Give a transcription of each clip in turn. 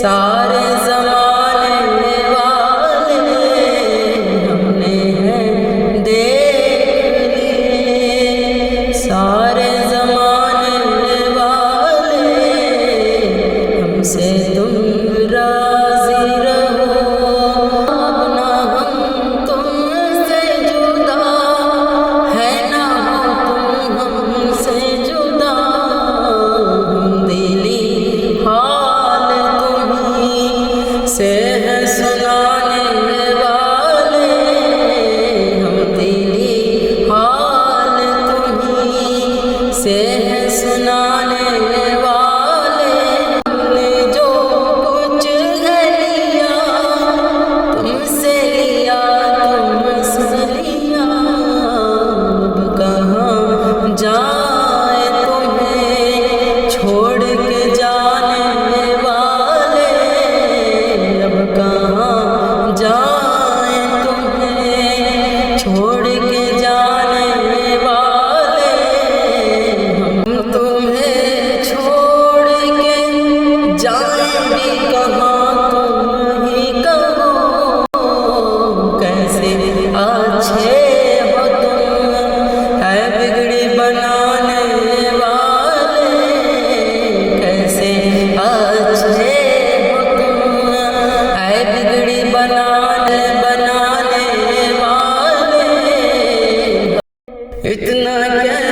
سارے زمانے والے ہم نے ہیں دیکھ لیے، سارے زمانے والے ہم سے تم راضی رہو، اب نہ ہم تم سے جدا، ہے نہ ہو تم ہم سے جدا، ہم دلی حال تمہیں سے ہے سنانے والے، ہم دلی حال تمہیں سے ہے سنانے والے، ہم نے جو کچھ ہے لیا تم سے لیا، تم سے لیا، اب کہاں جائے تمہیں چھوڑ کے جانے والے، اب کہاں جائے تمہیں چھوڑ کے جانے والے، ہم تمہیں چھوڑ کے جائیں بھی کہاں، تم ہی کہو کیسے اچھے ہو تم، ہے بگڑی بنانے والے، کیسے اچھے ہو تم، ہے بگڑی بنانے والے، اتنا کہہ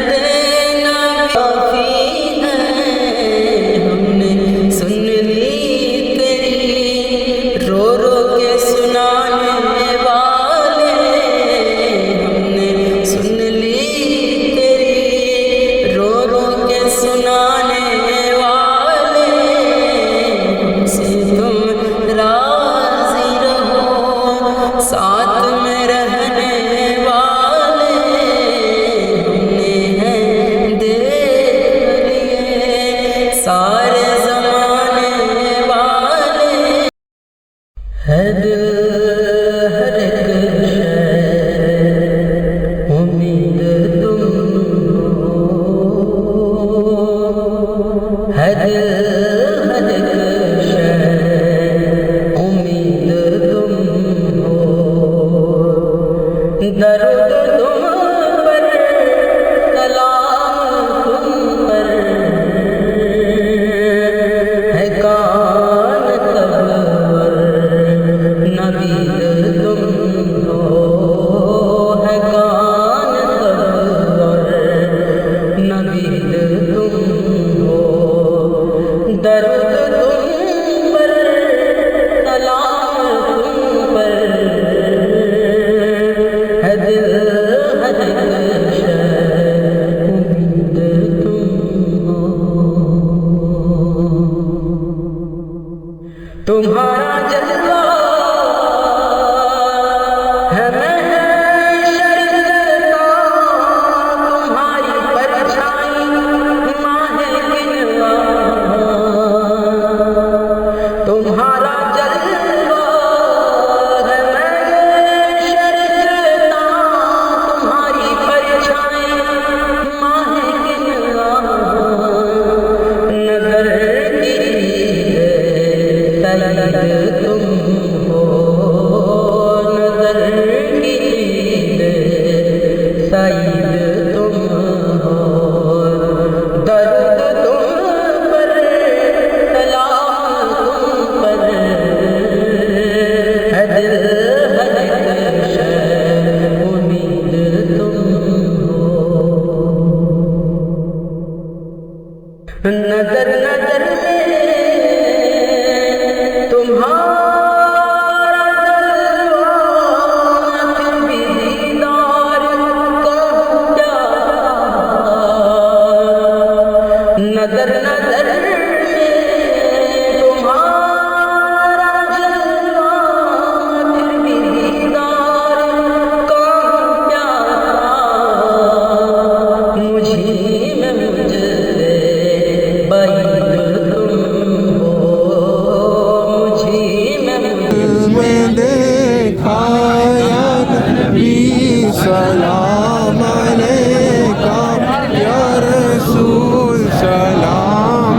دینا کافی ہے، ہم نے سن لی تیری رو رو کے سنانے والے، ہم نے سن لی تیری رو رو کے سنانے والے، ہم سے تم راضی رہو، ساتھ میں رہنے والے، ہم نے ہیں دیکھ لیے، سارے زمانے والے، ہے دل ہر ایک شے امید تم ہو، ہے دل ہر ایک شے امید تم ہو، درد تم پر کلام تم پر، ہے کان تبور نوید تم ہو، ہے کان تبور نوید تم ہو، درد تم پر کلام تم پر، ہے دل ہر ایک شے امید تم ہو، تمہارا جلوہ ہے محشر کا، تمہاری پرچھائی ماہ گنوا، تمہارا جلوہ ہے محشر کا، تمہاری پرچھائی ماہ گنوا، نظر کی عید تم ہو، نظر کی عید سعید تم ہو، درد تم پر کلام تم پر، ہے دل ہر ایک شے امید تم ہو، نظر نظر میں تمہارا جلوہ، پھر بھی دیدار کہوں کیا، نظر نظر میں تمہارا جلوہ، پھر بھی دیدار کہوں کیا، مجھے میں مجھ سے بعید تم ہو، مجھے میں دیکھا یا نبی سلام علیکہ یا رسول سلام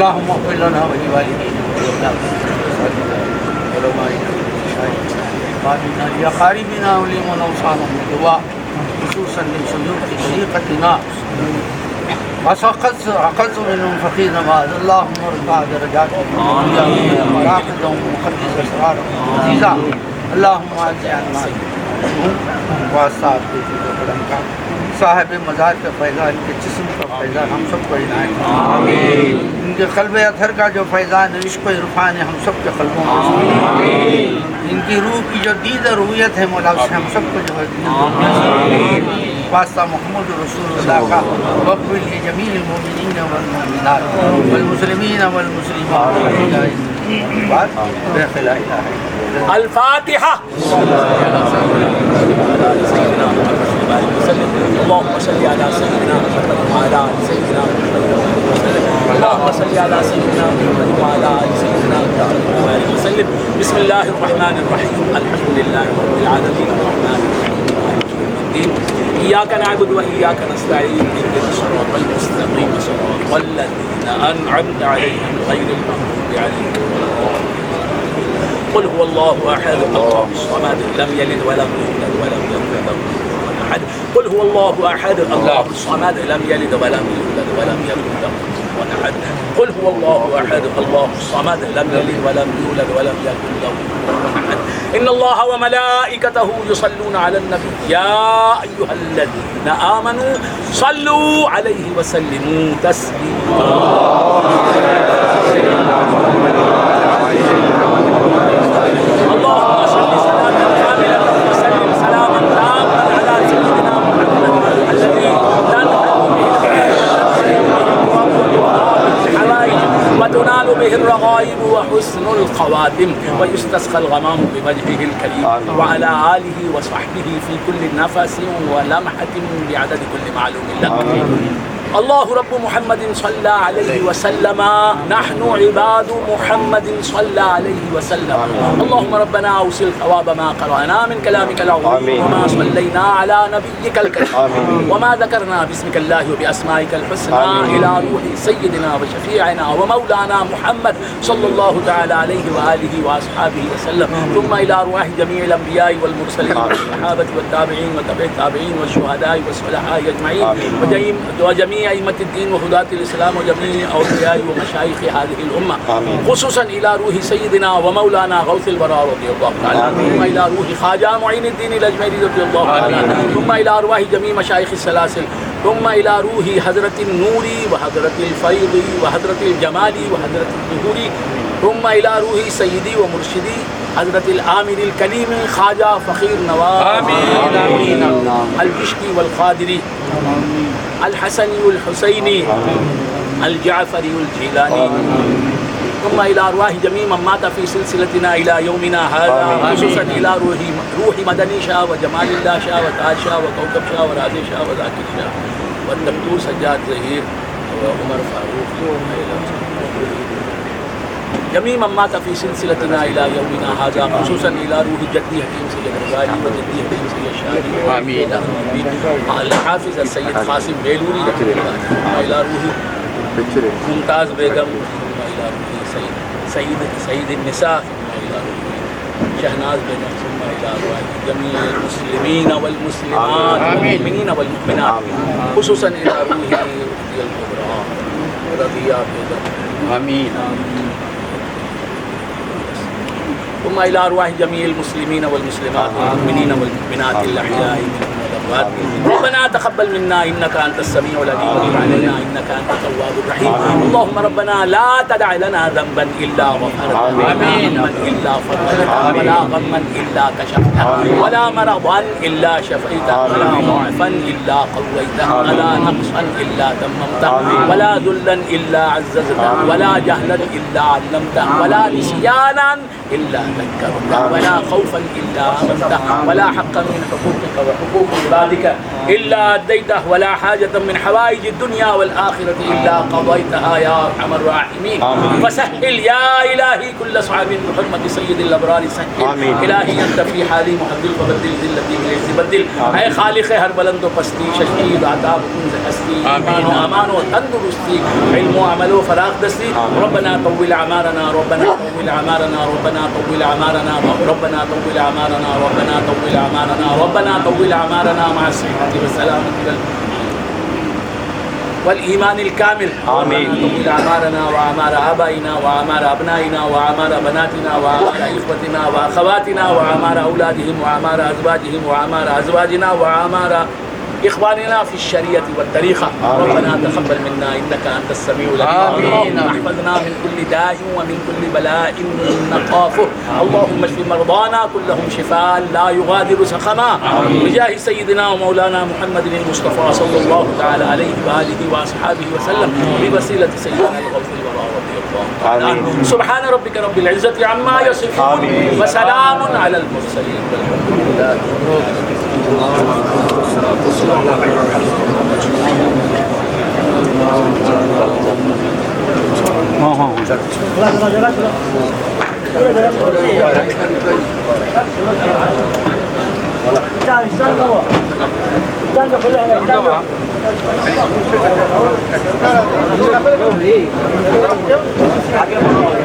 اللهم اغفر لنا ولوالدينا ولعلمائنا ولشيخنا يا قاربنا ولمن اوصانا بالدعاء خصوصا لسلوك طريقتنا أخذت منهم فقيرا بعد اللهم ارفع درجاتهم وراقدهم وقدس أسرارهم عزيزا اللهم أعز عنا واسعد صاحب مزار کا فیضان، ان کے جسم کا فیضان ہم سب کو عنایت آمین. ان کے قلب اطہر کا جو فیضان عشق و عرفان ہے ہم سب کے قلبوں میں آمین. ان کی روح کی جو دید رویت ہے مولا اس سے ہم سب کو جو ہے آمین. واسطہ محمد رسول اللہ کا وقبل لجمیع المؤمنین والمؤمنات والمسلمین والمسلمات الفاتحة. اللهم صل على سيدنا محمد وعلى آل سيدنا محمد وسلم. اللهم صل على سيدنا محمد وعلى آل سيدنا محمد وسلم. بسم الله الرحمن الرحيم. الحمد لله رب العالمين الرحمن الرحيم مالك يوم الدين. إياك نعبد وإياك نستعين. اهدنا الصراط المستقيم صراط الذين أنعمت عليهم غير المغضوب عليهم ولا الضالين. قل هو الله أحد الله الصمد لم يلد ولم يولد ولم يكن له كفوا أحد. قل هو الله أحد الله الصمد لم يلد ولم يولد ولم يكن له كفوا أحد. قل هو الله أحد الله الصمد لم يلد ولم يولد ولم يكن له كفوا أحد. إن الله وملائكته يصلون على النبي يا أيها الذين آمنوا صلوا عليه وسلموا تسليما. اللهم صل سلاما كاملا وسلم سلاما تاما على سيدنا محمد الذي تنحل به الحوائج وتنال به الرغائب وحسن الخواتم ويستسقى الغمام بوجهه الكريم وعلى آله وصحبه في كل نفس ولمحة بعدد كل معلوم له. الله رب محمد صلى عليه وسلم نحن عباد محمد صلى عليه وسلم. اللهم ربنا أوصل ثواب ما قرأنا من كلامك العظيم وما صلينا على نبيك الكريم وما ذكرنا باسمك الله وبأسمائك الحسنى إلى روح سيدنا وشفيعنا ومولانا محمد صلى الله تعالى عليه وآله وأصحابه وسلم. ثم إلى أرواح جميع الأنبياء والمرسلين والصحابة والتابعين وتبع التابعين والشهداء والصلحاء أجمعين وجميع أئمة الدين وهداة الإسلام وجميع أولياء ومشايخ هذه الأمة. خصوصا إلى روح سيدنا ومولانا غوث البراء رضي الله تعالى عنه. ثم إلى روح خواجہ معین الدین الأجمیری رضي الله تعالى عنه. ثم إلى أرواح جميع مشايخ السلاسل. ثم إلى روح حضرة النور وحضرة الفيض وحضرة الجمال وحضرة الظهور. ثم إلى روح سيدي ومرشدي حضرة الآمر الكليم خواجہ فقیر نواز آمین البشتی والقادری الحسنی الحسینی الجعفری الجیلانی. ثم إلى أرواح جميع من مات في سلسلتنا إلى يومنا هذا خصوصا إلى روح مدني شاہ وجمال اللہ شاہ وتاج شاہ وكوكب شاہ ورازق شاہ وذاکر شاہ والدكتور سجاد ظہیر وعمر فاروق جميع من مات في سلسلتنا إلى يومنا هذا خصوصا إلى روح جدي حكيم سيد الغزالي وجدي حكيم سيد الشاعري آمين الحافظ السيد قاسم بیلوری إلى روح ممتاز بیگم إلى روح سيد النساء إلى روح شہناز بیگم ثم إلى روح جميع المسلمين والمسلمات والمؤمنين والمؤمنات خصوصا إلى روح رضي الكبرى رضيا بیگم آمين. ثم إلى أرواح جميع المسلمين والمسلمات والمؤمنين والمؤمنات الأحياء منهم والأموات. ربنا تقبل منا إنك أنت السميع العليم وتب علينا إنك أنت التواب الرحيم. اللهم ربنا لا تدع لنا ذنبا إلا غفرته ولا هما إلا فرجته ولا غما إلا كشفته ولا مرضا إلا شفيته ولا ضعفا إلا قويته ولا نقصا إلا تممته ولا ذلا إلا عززته ولا جهلا إلا علمته ولا نسيانا إلا ذكرته ولا خوفا إلا أمنته ولا حقا من حقوقك وحقوق عبادك إلا أديته ولا حاجة من حوائج الدنيا والآخرة إلا قضيتها يا أرحم الراحمين فسهل يا إلهي كل صعب بحرمة سيد الأبرار سهل إلهي أنت في حالي محدل فبدل ذلتي بالعز بدل اے خالق ہر بلند و پستی شہید عطاب کنز ہستی ایمان و امان و تندرستی علم و عمل و فراغ دستی ربنا طول اعمارنا ربنا طول اعمارنا ربنا طول اعمارنا ربنا طول اعمارنا ربنا طول اعمارنا ربنا طول اعمارنا مع الصحة والسلامة والإيمان الكامل آمين طول أعمارنا وأعمار آبائنا وأعمار أبنائنا وأعمار بناتنا وأعمار إخوتنا وأخواتنا وأعمار أولادهم وأعمار أزواجهم وأعمار أزواجنا وأعمار إخواننا في الشريعة والطريقة ربنا تقبل منا إنك أنت السميع العليم احفظنا من كل داء ومن كل بلاء نخافه اللهم اشف مرضانا كلهم شفاء لا يغادر سقما بجاه سيدنا ومولانا محمد المصطفى صلى الله تعالى عليه وآله وأصحابه وسلم بوسيلة سيدنا الغوث الورى رضي الله تعالى عنه سبحان ربك رب العزة عما يصفون وسلام على المرسلين والحمد لله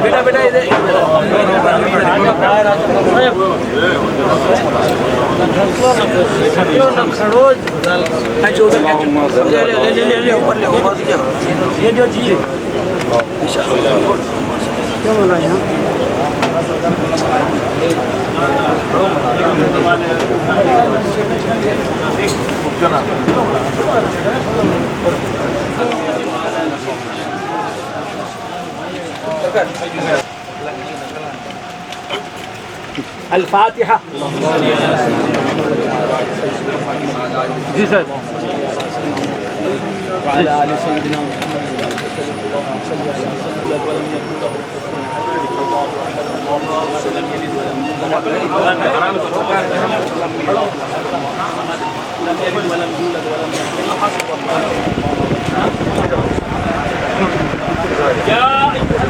بیٹا بیٹا الفاتحة جی سر وعلى آل سيدنا محمد اللهم صل على سيدنا ولم يكن له كفوا أحد الله لم يلد ولم يولد ولم يكن له يا أيها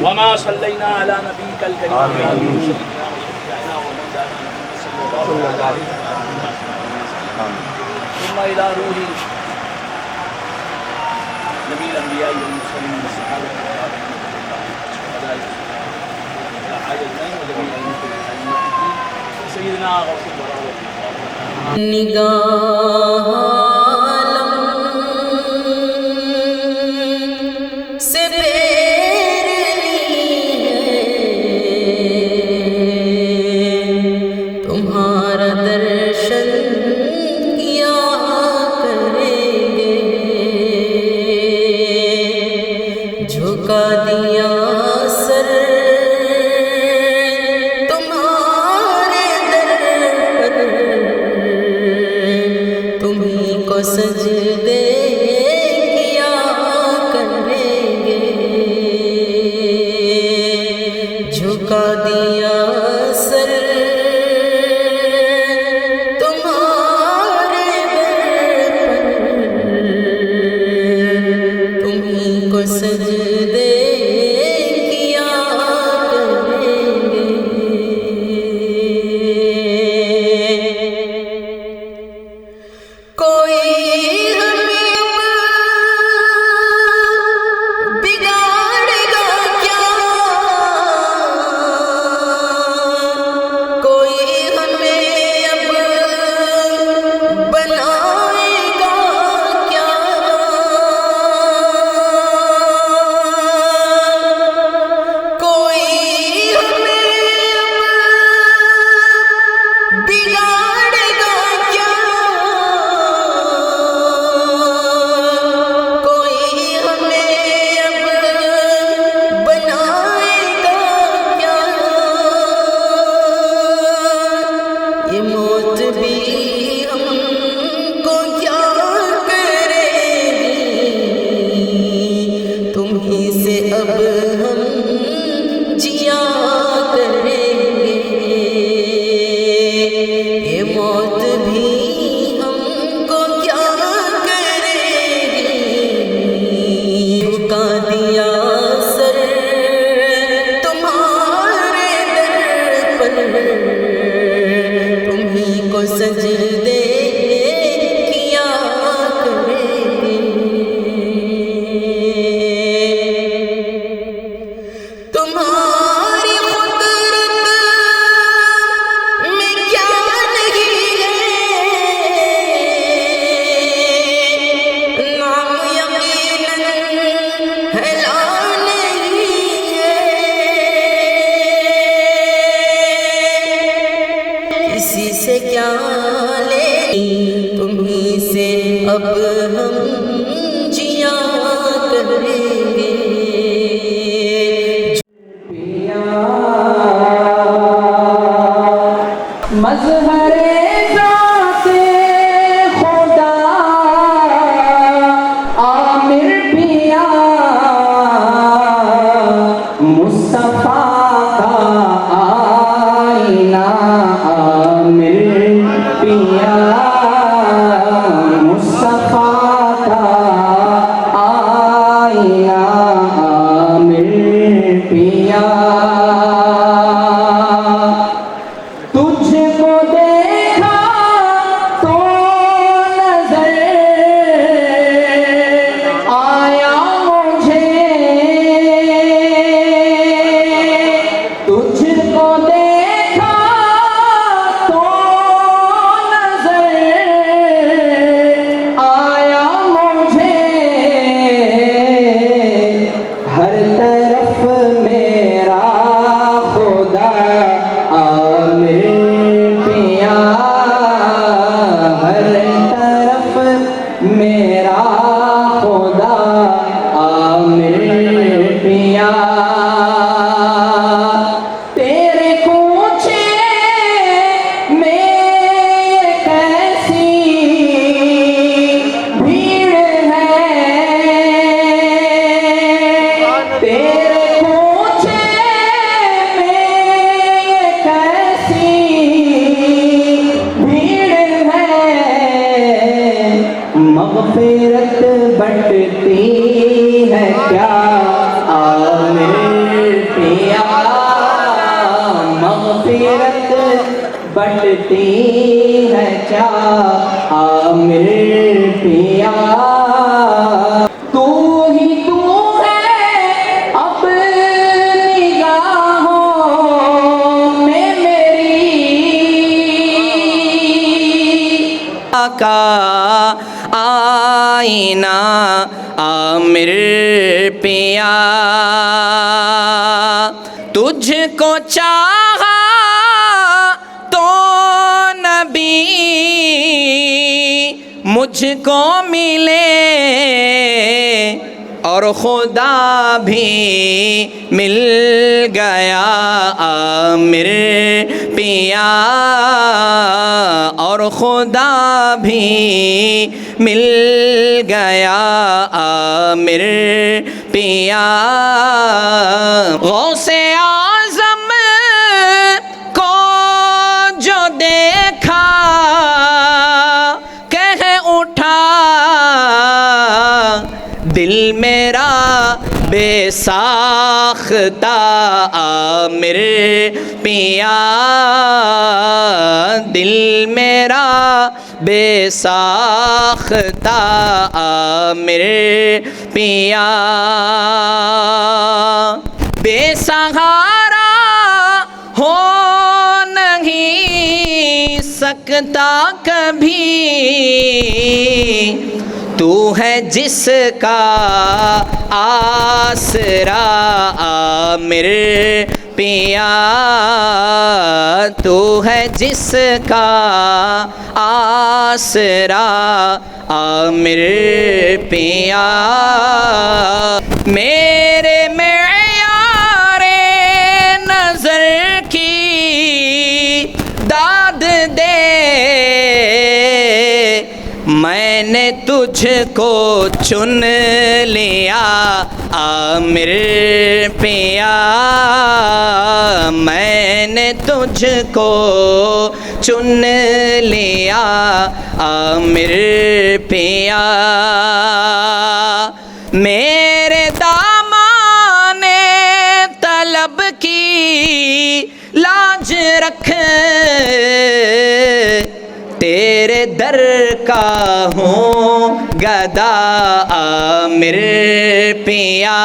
وما صلينا على نبيك الكريم ثم إلى روح نبي الأنبياء والمرسلين والصحابة سيدنا غوث الورى نگاہ سے پھیرنی ہے تمہارا درشن کیا کریں گے جھکا دیا سر تمہارے در پر تمہیں کو سجدے کیا کریں گے جھکا دیا سر تمہارے در پر تمہیں کو سجدے کیا کریں گے کوئی ہمیں اب ہم جیا کریں گے مظہر ذات خدا عامر پیا مصطفیٰ کا آئینہ عامر پیا مصطفیٰ کا آئینہ عامر پیا تجھ کو دیکھا تو نظر آیا مجھے تجھ کو دیکھا تو نظر آیا مجھے ہر طرف میرا خدا عامر پیا ہر طرف میرا خدا عامر پیا تیرے کوچے میں کیسی بھیڑ ہے تیرے کوچے میں کیسی بھیڑ ہے مغفرت بٹتی ہے کیا عامر پیا مغفرت بٹتی ہے کیا عامر پیا تو ہی تو ہے اب نگاہوں میں میری کا آئینہ عامر پیا تجھ کو چاہا تو نبی مجھ کو ملے اور خدا بھی مل گیا عامر پیا اور خدا بھی مل گیا عامر پیا غوث اعظم کو جو دیکھا کہہ اٹھا دل میرا بے ساختہ عامر پیا دل میرا بے ساختہ عامر پیا بے سہارا ہو نہیں سکتا کبھی تو ہے جس کا آسرا عامر پیا تو ہے جس کا آسرا عامر پیا میرے معیار نظر کی داد دے میں نے تجھ کو چن لیا عامر پیا میں نے تجھ کو چن لیا عامر پیا میرے دامان طلب کی لاج رکھ تیرے در کا ہوں گدا عامر پیا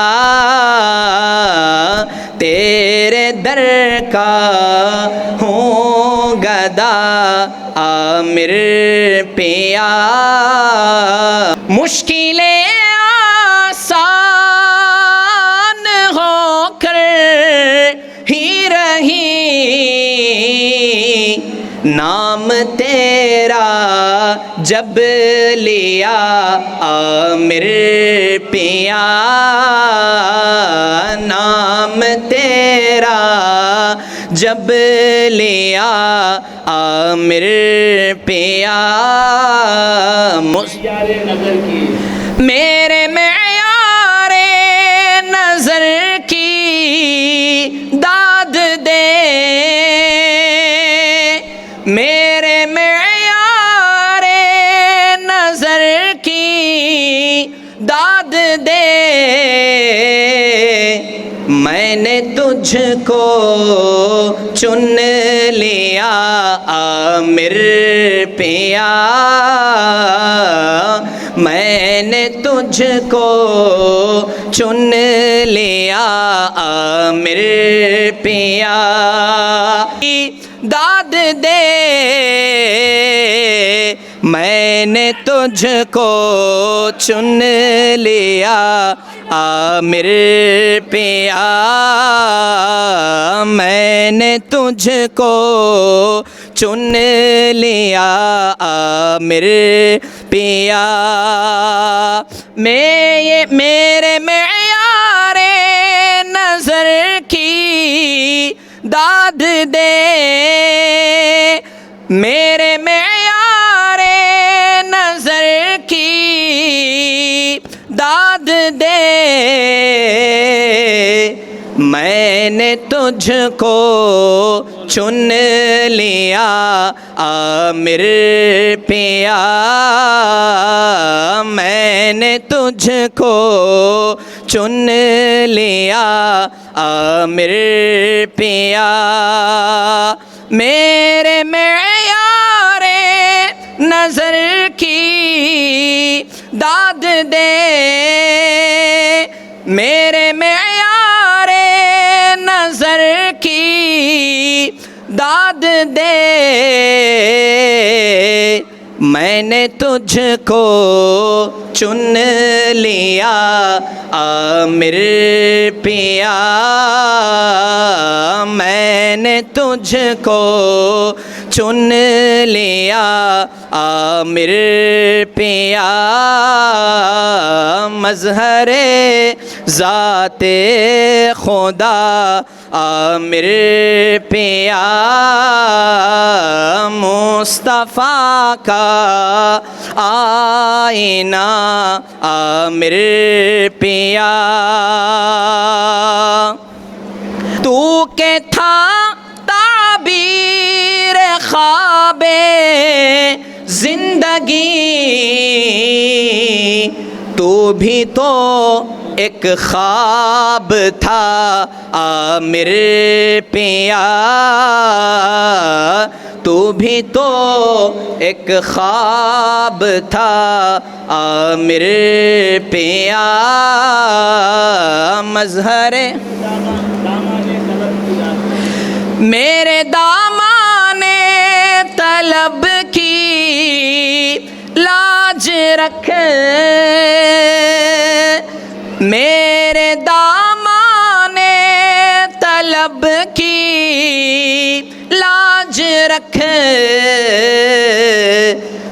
تیرے در کا ہوں گدا عامر پیا مشکلیں آسان ہو کر ہی رہی نام تیرا جب لیا عامر پیا نام تیرا، جب لیا عامر پیا میرے معیار نظر کی داد دے، میرے معیار نظر کی داد دے، میں نے تجھ کو چن لیا عامر پیا، میں نے تجھ کو چن لیا عامر پیا، داد دے میں نے تجھ کو چن لیا عامر پیا، میں نے تجھ کو چن لیا عامر پیا، میرے معیار نظر کی داد دے، میرے معیار نظر کی داد دے، میں نے تجھ کو چن لیا عامر پیا، میں نے تجھ کو چن لیا عامر پیا، میرے معیار نظر کی داد دے، میرے معیار نظر کی داد دے، میں نے تجھ کو چن لیا عامر پیا، میں نے تجھ کو چن لیا عامر پیا، مظہر ذات خدا عامر پیا، مصطفیٰ کا آئینہ عامر پیا، تو کہ تھا تعبیر خواب زندگی، تو بھی تو ایک خواب تھا عامر پیا، تو بھی تو ایک خواب تھا عامر پیا، مظہر میرے دامان طلب کی لاج رکھ، میرے دامان طلب کی لاج رکھ،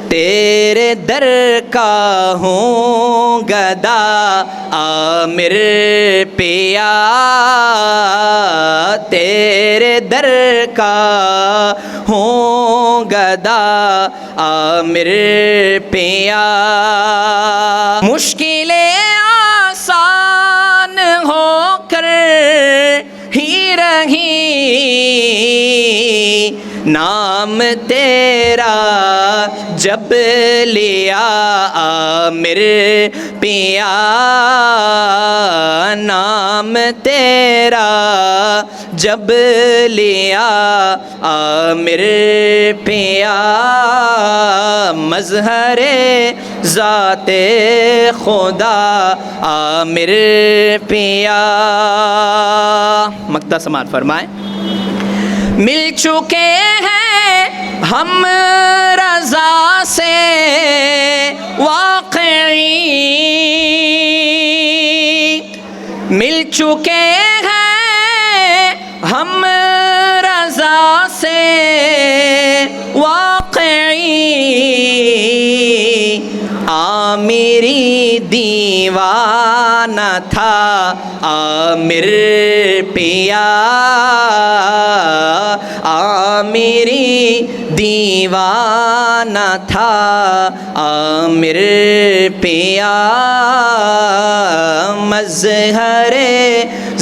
تیرے در کا ہوں گدا عامر پیا، تیرے در کا ہوں گدا عامر پیا، مشکلیں آسان ہو کر ہی رہی، نام تیرا جب لیا عامر پیا، نام تیرا جب لیا عامر پیا، مظہر ذات خدا عامر پیا، مقطع سماعت فرمائیں۔ مل چکے ہیں ہم رضا سے واقعی، مل چکے ہیں ہم رضا سے واقعی، آمری دیوانہ تھا عامر پیا، آمری دیوانہ تھا عامر پیا، مظہر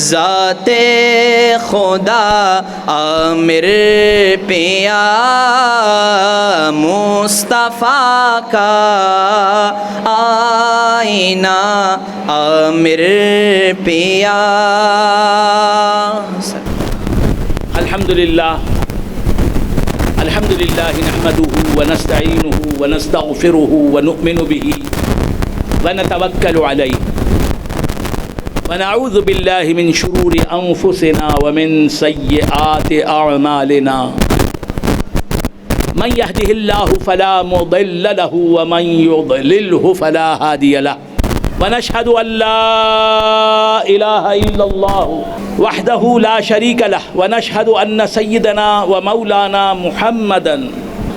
ذات خدا عامر پیا، مصطفیٰ کا آئینہ عامر پیا۔ الحمدللہ نحمده ونستعینه ونستغفره ونؤمن به ونتوکل علیہ ونعوذ باللہ من شرور انفسنا ومن سیئات اعمالنا، من يهده الله فلا مضل له ومن يضلله فلا هادي له، ونشهد أن لا إله إلا الله وحده لا شريك له، ونشهد أن سيدنا ومولانا محمدا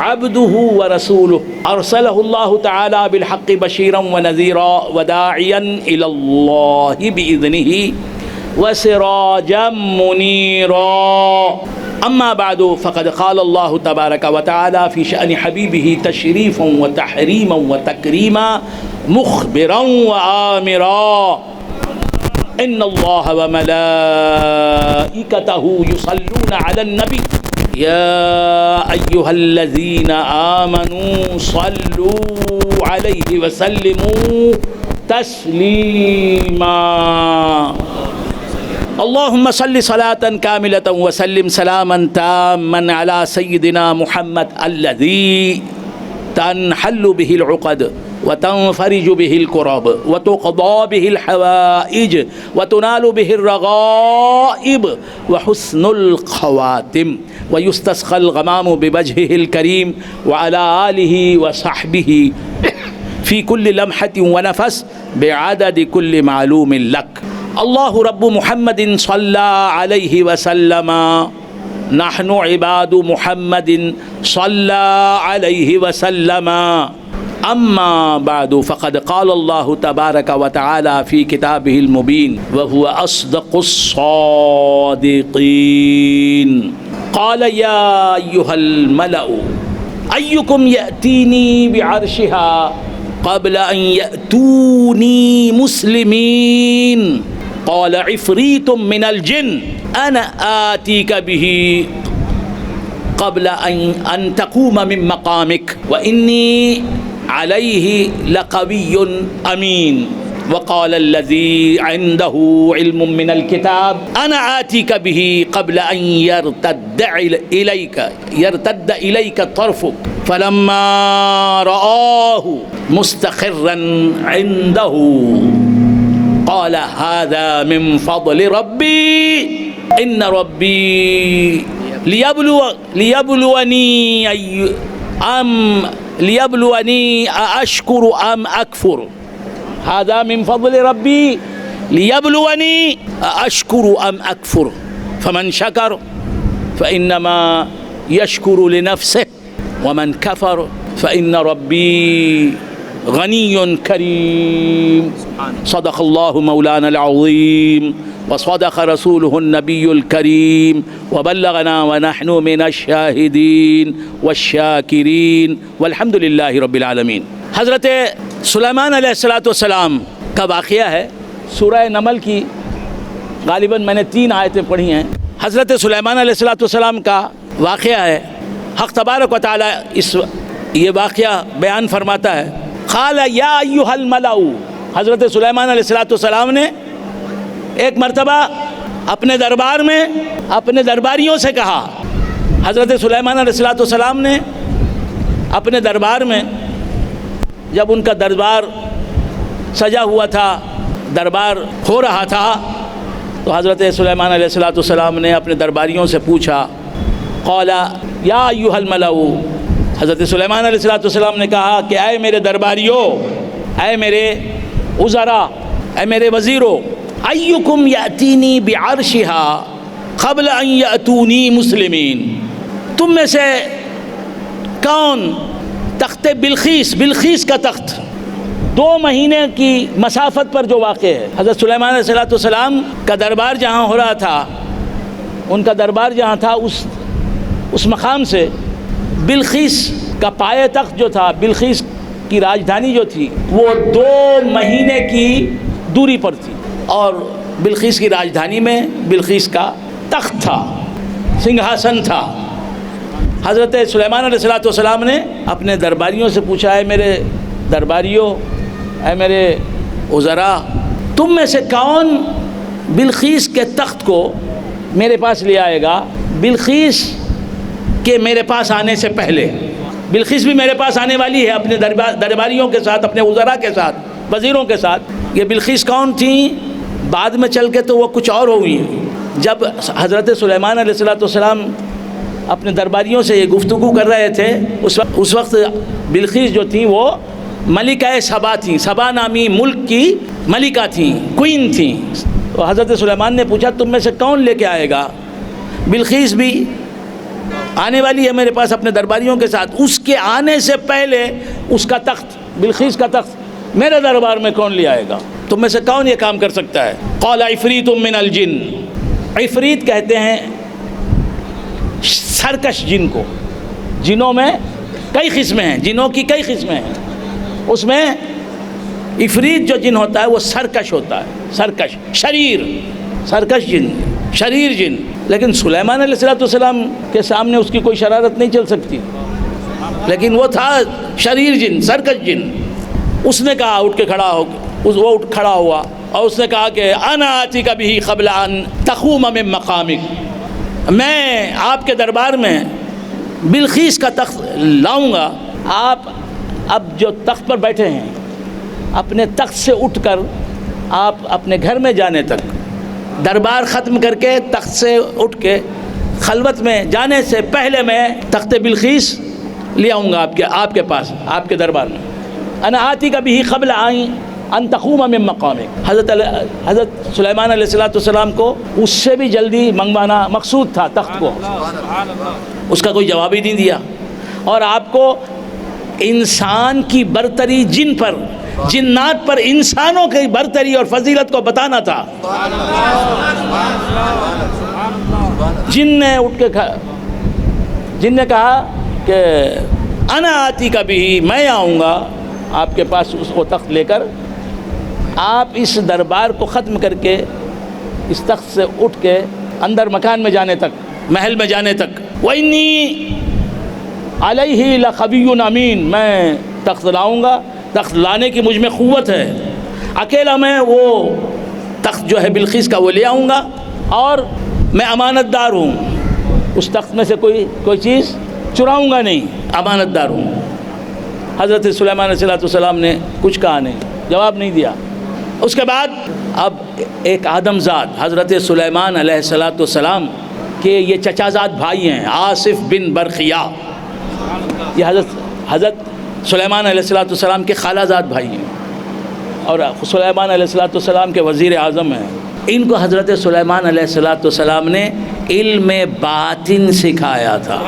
عبده ورسوله أرسله الله تعالى بالحق بشيرا ونذيرا وداعيا إلى الله بإذنه وسراجا منيرا. أما بعد فقد قال الله تبارك وتعالى في شأن حبيبه تشريفا وتحريما وتكريما مخبرا وآمرا، إن الله وملائكته يصلون على النبي يا أيها الذين آمنوا صلوا عليه وسلموا تسليما. اللهم صل صلاة كاملة وسلم سلاما تاما على سيدنا محمد الذي تنحل به العقد وتنفرج به الكرب وتقضى به الحوائج وتنال به الرغائب وحسن الخواتم ويستسقى الغمام بوجهه الكريم وعلى آله وصحبه في كل لمحة ونفس بعدد كل معلوم لك. الله رب محمد صلى عليه وسلم، نحن عباد محمد صلى عليه وسلم. أما بعد فقد قال الله تبارك وتعالى في كتابه المبين وهو أصدق الصادقين، قال يا أيها الملأ أيكم يأتيني بعرشها قبل أن يأتوني مسلمين، قال عفريت من الجن أنا آتيك به قبل أن تقوم من مقامك وإني عليه لقوي أمين. وقال الذي عنده علم من الكتاب أنا آتيك به قبل أن يرتد إليك طرفك فلما رآه مستقرا عنده قال هذا من فضل ربي إن ربي ليبلوني أأشكر أم أكفر. هذا من فضل ربي ليبلوني أأشكر أم أكفر، فمن شكر فإنما يشكر لنفسه ومن كفر فإن ربي غني كريم. صدق الله مولانا العظيم وصدق رسوله النبي الكريم وبلغنا ونحن من الشاهدين والشاكرين والحمد لله رب العالمين. حضرت سلیمان علیہ السلام کا واقعہ ہے. سورہ نمل کی غالباً میں نے 3 آیتیں پڑھی ہیں. حضرت سلیمان علیہ السلام کا واقعہ ہے. حق تبارک و تعالی یہ واقعہ بیان فرماتا ہے. قال یا ایھا الملأ، حضرت سلیمان علیہ السلام نے ایک مرتبہ اپنے دربار میں اپنے درباریوں سے کہا. حضرت سلیمان علیہ السلام نے اپنے دربار میں جب ان کا دربار سجا ہوا تھا، دربار ہو رہا تھا، تو حضرت سلیمان علیہ السلام نے اپنے درباریوں سے پوچھا. قال یا ایھا الملأ، حضرت سلیمان علیہ السلام نے کہا کہ اے میرے درباریوں، اے میرے وزراء، اے میرے وزیروں، ایکم یأتینی بعرشہا قبل ان یأتونی مسلمین، تم میں سے کون تخت بلخیس کا تخت 2 مہینے کی مسافت پر جو واقع ہے. حضرت سلیمان علیہ السلام کا دربار جہاں ہو رہا تھا، ان کا دربار جہاں تھا، اس مقام سے بلقیس کا پایہ تخت جو تھا، بلقیس کی راجدھانی جو تھی، وہ 2 مہینے کی دوری پر تھی. اور بلقیس کی راجدھانی میں بلقیس کا تخت تھا، سنگھاسن تھا. حضرت سلیمان علیہ السلام نے اپنے درباریوں سے پوچھا، ہے میرے درباریوں، اے میرے وزراء، تم میں سے کون بلقیس کے تخت کو میرے پاس لے آئے گا بلقیس کے میرے پاس آنے سے پہلے؟ بلقیس بھی میرے پاس آنے والی ہے اپنے درباریوں کے ساتھ، اپنے وزراء کے ساتھ، وزیروں کے ساتھ. یہ بلقیس کون تھیں؟ بعد میں چل کے تو وہ کچھ اور ہوئی. جب حضرت سلیمان علیہ السلام اپنے درباریوں سے یہ گفتگو کر رہے تھے، اس وقت بلقیس جو تھیں وہ ملکہ سبا تھیں. سبا نامی ملک کی ملکہ تھیں، کوئین تھیں. تو حضرت سلیمان نے پوچھا تم میں سے کون لے کے آئے گا؟ بلقیس بھی آنے والی ہے میرے پاس اپنے درباریوں کے ساتھ، اس کے آنے سے پہلے اس کا تخت، بلقیس کا تخت میرے دربار میں کون لے آئے گا؟ تم میں سے کون یہ کام کر سکتا ہے؟ قال عفریت من الجن. عفریت کہتے ہیں سرکش جن کو. جنوں میں کئی قسمیں ہیں، جنوں کی کئی قسمیں ہیں. اس میں عفریت جو جن ہوتا ہے وہ سرکش ہوتا ہے، سرکش، شریر، سرکش جن، شریر جن. لیکن سلیمان علیہ السلام کے سامنے اس کی کوئی شرارت نہیں چل سکتی، لیکن وہ تھا شریر جن، سرکش جن. اس نے کہا، اٹھ کے کھڑا ہو، وہ اٹھ کھڑا ہوا اور اس نے کہا کہ انا آتیک بہ قبل ان تقوم من مقامک، میں آپ کے دربار میں بلقیس کا تخت لاؤں گا. آپ اب جو تخت پر بیٹھے ہیں، اپنے تخت سے اٹھ کر آپ اپنے گھر میں جانے تک، دربار ختم کر کے تخت سے اٹھ کے خلوت میں جانے سے پہلے میں تخت بلقیس لے آؤں گا آپ کے پاس، آپ کے دربار میں. انا آتی کا بھی قبل ان تقوم من مقامک. حضرت سلیمان علیہ السلام کو اس سے بھی جلدی منگوانا مقصود تھا تخت کو. اس کا کوئی جواب ہی نہیں دیا. اور آپ کو انسان کی برتری جن پر، جنات پر انسانوں کی برتری اور فضیلت کو بتانا تھا. جن نے اٹھ کے جن نے کہا کہ انا آتی کا بھی، میں آؤں گا آپ کے پاس اس کو تخت لے کر. آپ اس دربار کو ختم کر کے اس تخت سے اٹھ کے اندر مکان میں جانے تک، محل میں جانے تک، وَإِنِّي عَلَيْهِ لَقَوِيٌّ أَمِينٌ، میں تخت لاؤں گا، تخت لانے کی مجھ میں قوت ہے. اکیلا میں وہ تخت جو ہے بلقیس کا وہ لے آؤں گا، اور میں امانت دار ہوں، اس تخت میں سے کوئی چیز چراؤں گا نہیں، امانت دار ہوں. حضرت سلیمان علیہ السلام نے کچھ کہا نہیں، جواب نہیں دیا. اس کے بعد اب ایک آدم زاد حضرت سلیمان علیہ السلام کے یہ چچا زاد بھائی ہیں، آصف بن برقیہ. یہ حضرت سلیمان علیہ السلام کے خالہ زاد بھائی ہیں اور سلیمان علیہ السلام کے وزیر اعظم ہیں. ان کو حضرت سلیمان علیہ السلام نے علم باطن سکھایا تھا،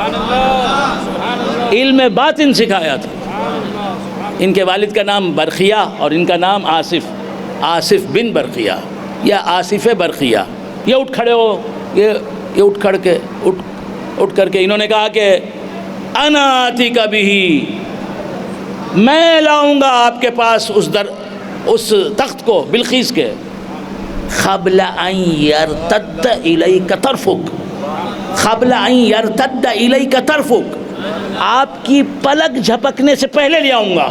علم باطن سکھایا تھا. ان کے والد کا نام برقیہ اور ان کا نام آصف بن برقیہ یا آصف برقیہ. یہ اٹھ کھڑے ہو، یہ اٹھ کر کے انہوں نے کہا کہ انا آتی کا بھی، میں لاؤں گا آپ کے پاس اس تخت کو بلقیس کے، قبل ان یرتد الیک طرفک، قبل ان یرتد الیک طرفک، آپ کی پلک جھپکنے سے پہلے لے آؤں گا.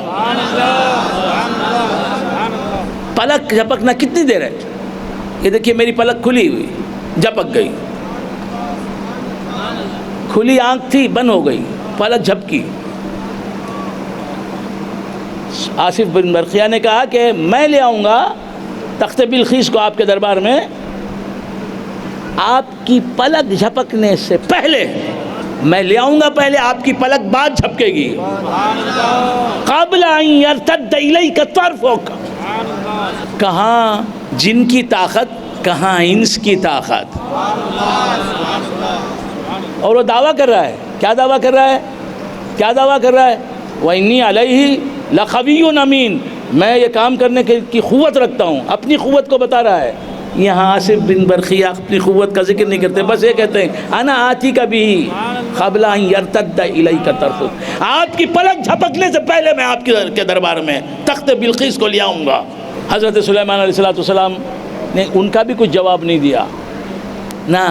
پلک جھپکنا کتنی دیر ہے؟ یہ دیکھیے میری پلک کھلی ہوئی، جھپک گئی. کھلی آنکھ تھی، بند ہو گئی، پلک جھپکی. آصف بن برقیہ نے کہا کہ میں لے آؤں گا تخت بلقیس کو آپ کے دربار میں، آپ کی پلک جھپکنے سے پہلے میں لے آؤں گا، پہلے آپ کی پلک بعد جھپکے گی. قبل ان یرتد الیک طرفک. کہاں جن کی طاقت، کہاں انس کی طاقت. اور وہ دعویٰ کر رہا ہے، کیا دعویٰ کر رہا ہے؟ کیا دعویٰ کر رہا ہے؟ وَإِنِّي عَلَيْهِ لَقَوِيٌّ أَمِينٌ، میں یہ کام کرنے کی قوت رکھتا ہوں، اپنی قوت کو بتا رہا ہے۔ یہاں آصف بن برقیہ اپنی قوت کا ذکر نہیں کرتے، بس یہ کہتے ہیں انا آتی کا بھی قبل ان یرتد الیک طرفک، آپ کی پلک جھپکنے سے پہلے میں آپ کے دربار میں تخت بلقیس کو لے آؤں گا۔ حضرت سلیمان علیہ السلام نے ان کا بھی کچھ جواب نہیں دیا، نہ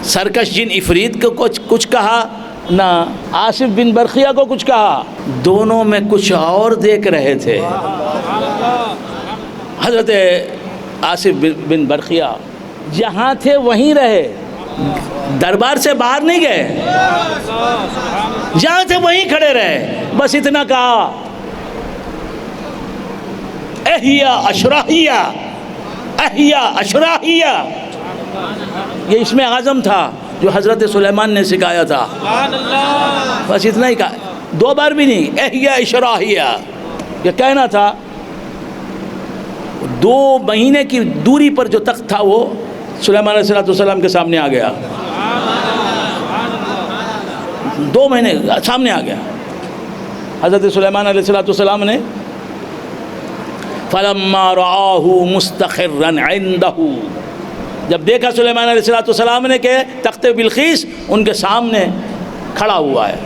سرکش جن عفریت کو کچھ کہا، نہ آصف بن برقیہ کو کچھ کہا، دونوں میں کچھ اور دیکھ رہے تھے۔ حضرت آصف بن برقیہ جہاں تھے وہیں رہے، دربار سے باہر نہیں گئے، جہاں تھے وہیں کھڑے رہے، بس اتنا کہا احیا اشراحیہ، احیا اشراحیہ۔ یہ اسم اعظم تھا جو حضرت سلیمان نے سکھایا تھا، بس اتنا ہی کہا، 2 بار بھی نہیں، احیا اشراحیہ یہ کہنا تھا۔ 2 مہینے کی دوری پر جو تخت تھا وہ سلیمان علیہ السلام کے سامنے آ گیا، 2 مہینے سامنے آ گیا۔ حضرت سلیمان علیہ السلام نے فَلَمَّا رَآهُ مُسْتَقِرًّا عِنْدَهُ، جب دیکھا سلیمان علیہ السلام نے کہ تخت بلقیس ان کے سامنے کھڑا ہوا ہے،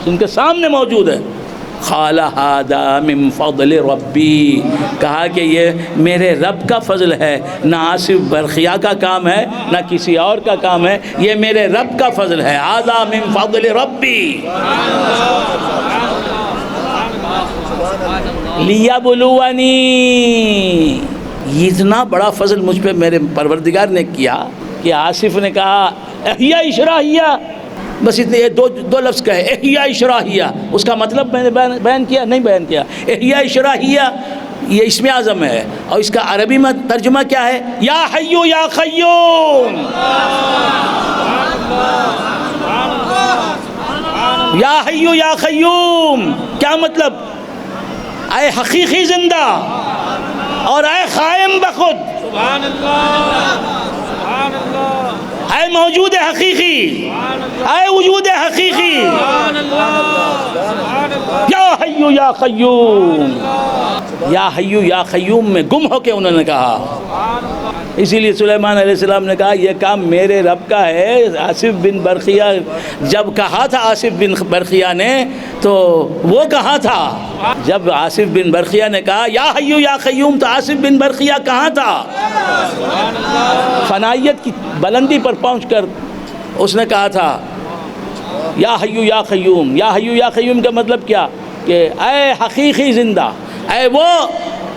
ان کے سامنے موجود ہے، قال هذا من فضل ربی، کہا کہ یہ میرے رب کا فضل ہے، نہ آصف برقیہ کا کام ہے نہ کسی اور کا کام ہے، یہ میرے رب کا فضل ہے، هذا من فضل ربی لیبلونی، اتنا بڑا فضل مجھ پہ میرے پروردگار نے کیا کہ آصف نے کہا احیا اشراحیہ، بس اتنے یہ دو لفظ کہے، احیا اشراحیہ، اس کا مطلب میں نے بیان کیا نہیں بیان کیا۔ احیا اشراحیہ یہ اسم اعظم ہے، اور اس کا عربی میں ترجمہ کیا ہے؟ یا حیو یا قیوم، یا حیو یا قیوم، کیا مطلب؟ اے حقیقی زندہ اور اے قائم بخود، سبحان اللہ، سبحان اللہ، اے موجود حقیقی، اے وجود حقیقی، سبحان اللہ، یا حیو یا قیوم، یا حیو یا قیوم میں گم ہو کے انہوں نے کہا۔ اسی لیے سلیمان علیہ السلام نے کہا یہ کام میرے رب کا ہے۔ آصف بن برقیہ جب کہا تھا آصف بن برقیہ نے تو وہ کہاں تھا؟ جب آصف بن برقیہ نے کہا یا حیو یا قیوم تو آصف بن برقیہ کہاں تھا؟ فنائیت کی بلندی پر پہنچ کر اس نے کہا تھا یا حیو یا قیوم۔ یا حیو یا قیوم کا مطلب کیا؟ کہ اے حقیقی زندہ، اے وہ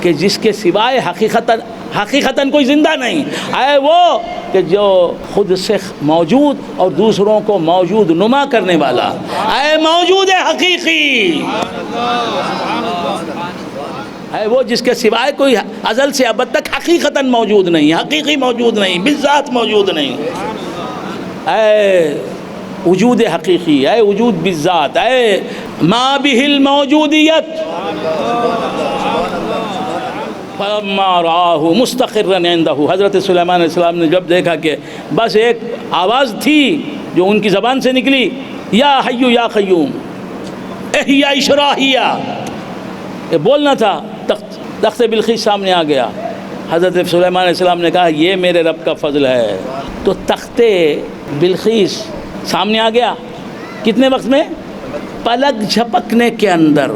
کہ جس کے سوائے حقیقتاً کوئی زندہ نہیں، اے وہ کہ جو خود سے موجود اور دوسروں کو موجود نما کرنے والا، اے موجود حقیقی، اے وہ جس کے سوائے کوئی ازل سے ابد تک حقیقتاً موجود نہیں، حقیقی موجود نہیں، بالذات موجود نہیں، اے وجود حقیقی، اے وجود بالذات، اے ما به الموجودیت۔ فَلَمَّا رَآهُ مُسْتَقِرًّا عِنْدَهُ، حضرت سلیمان علیہ السلام نے جب دیکھا کہ بس ایک آواز تھی جو ان کی زبان سے نکلی، یا حیو یا قیوم، احیا اشراحیہ، یہ بولنا تھا، تخت بلقیس سامنے آ گیا۔ حضرت سلیمان علیہ السلام نے کہا یہ میرے رب کا فضل ہے، تو تخت بلقیس سامنے آ گیا۔ کتنے وقت میں؟ پلک جھپکنے کے اندر،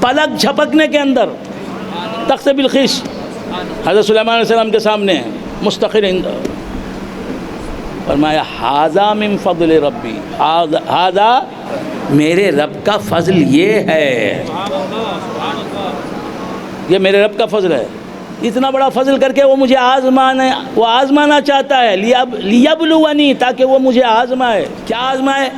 پلک جھپکنے کے اندر تخت بلقیس حضرت سلیمان علیہ السلام کے سامنے مستقر، فرمایا ھذا من فضل ربی، ھذا میرے رب کا فضل یہ ہے، یہ میرے رب کا فضل ہے۔ اتنا بڑا فضل کر کے وہ مجھے آزمانا چاہتا ہے، لیبلونی، تاکہ وہ مجھے آزمائے۔ کیا آزمائے؟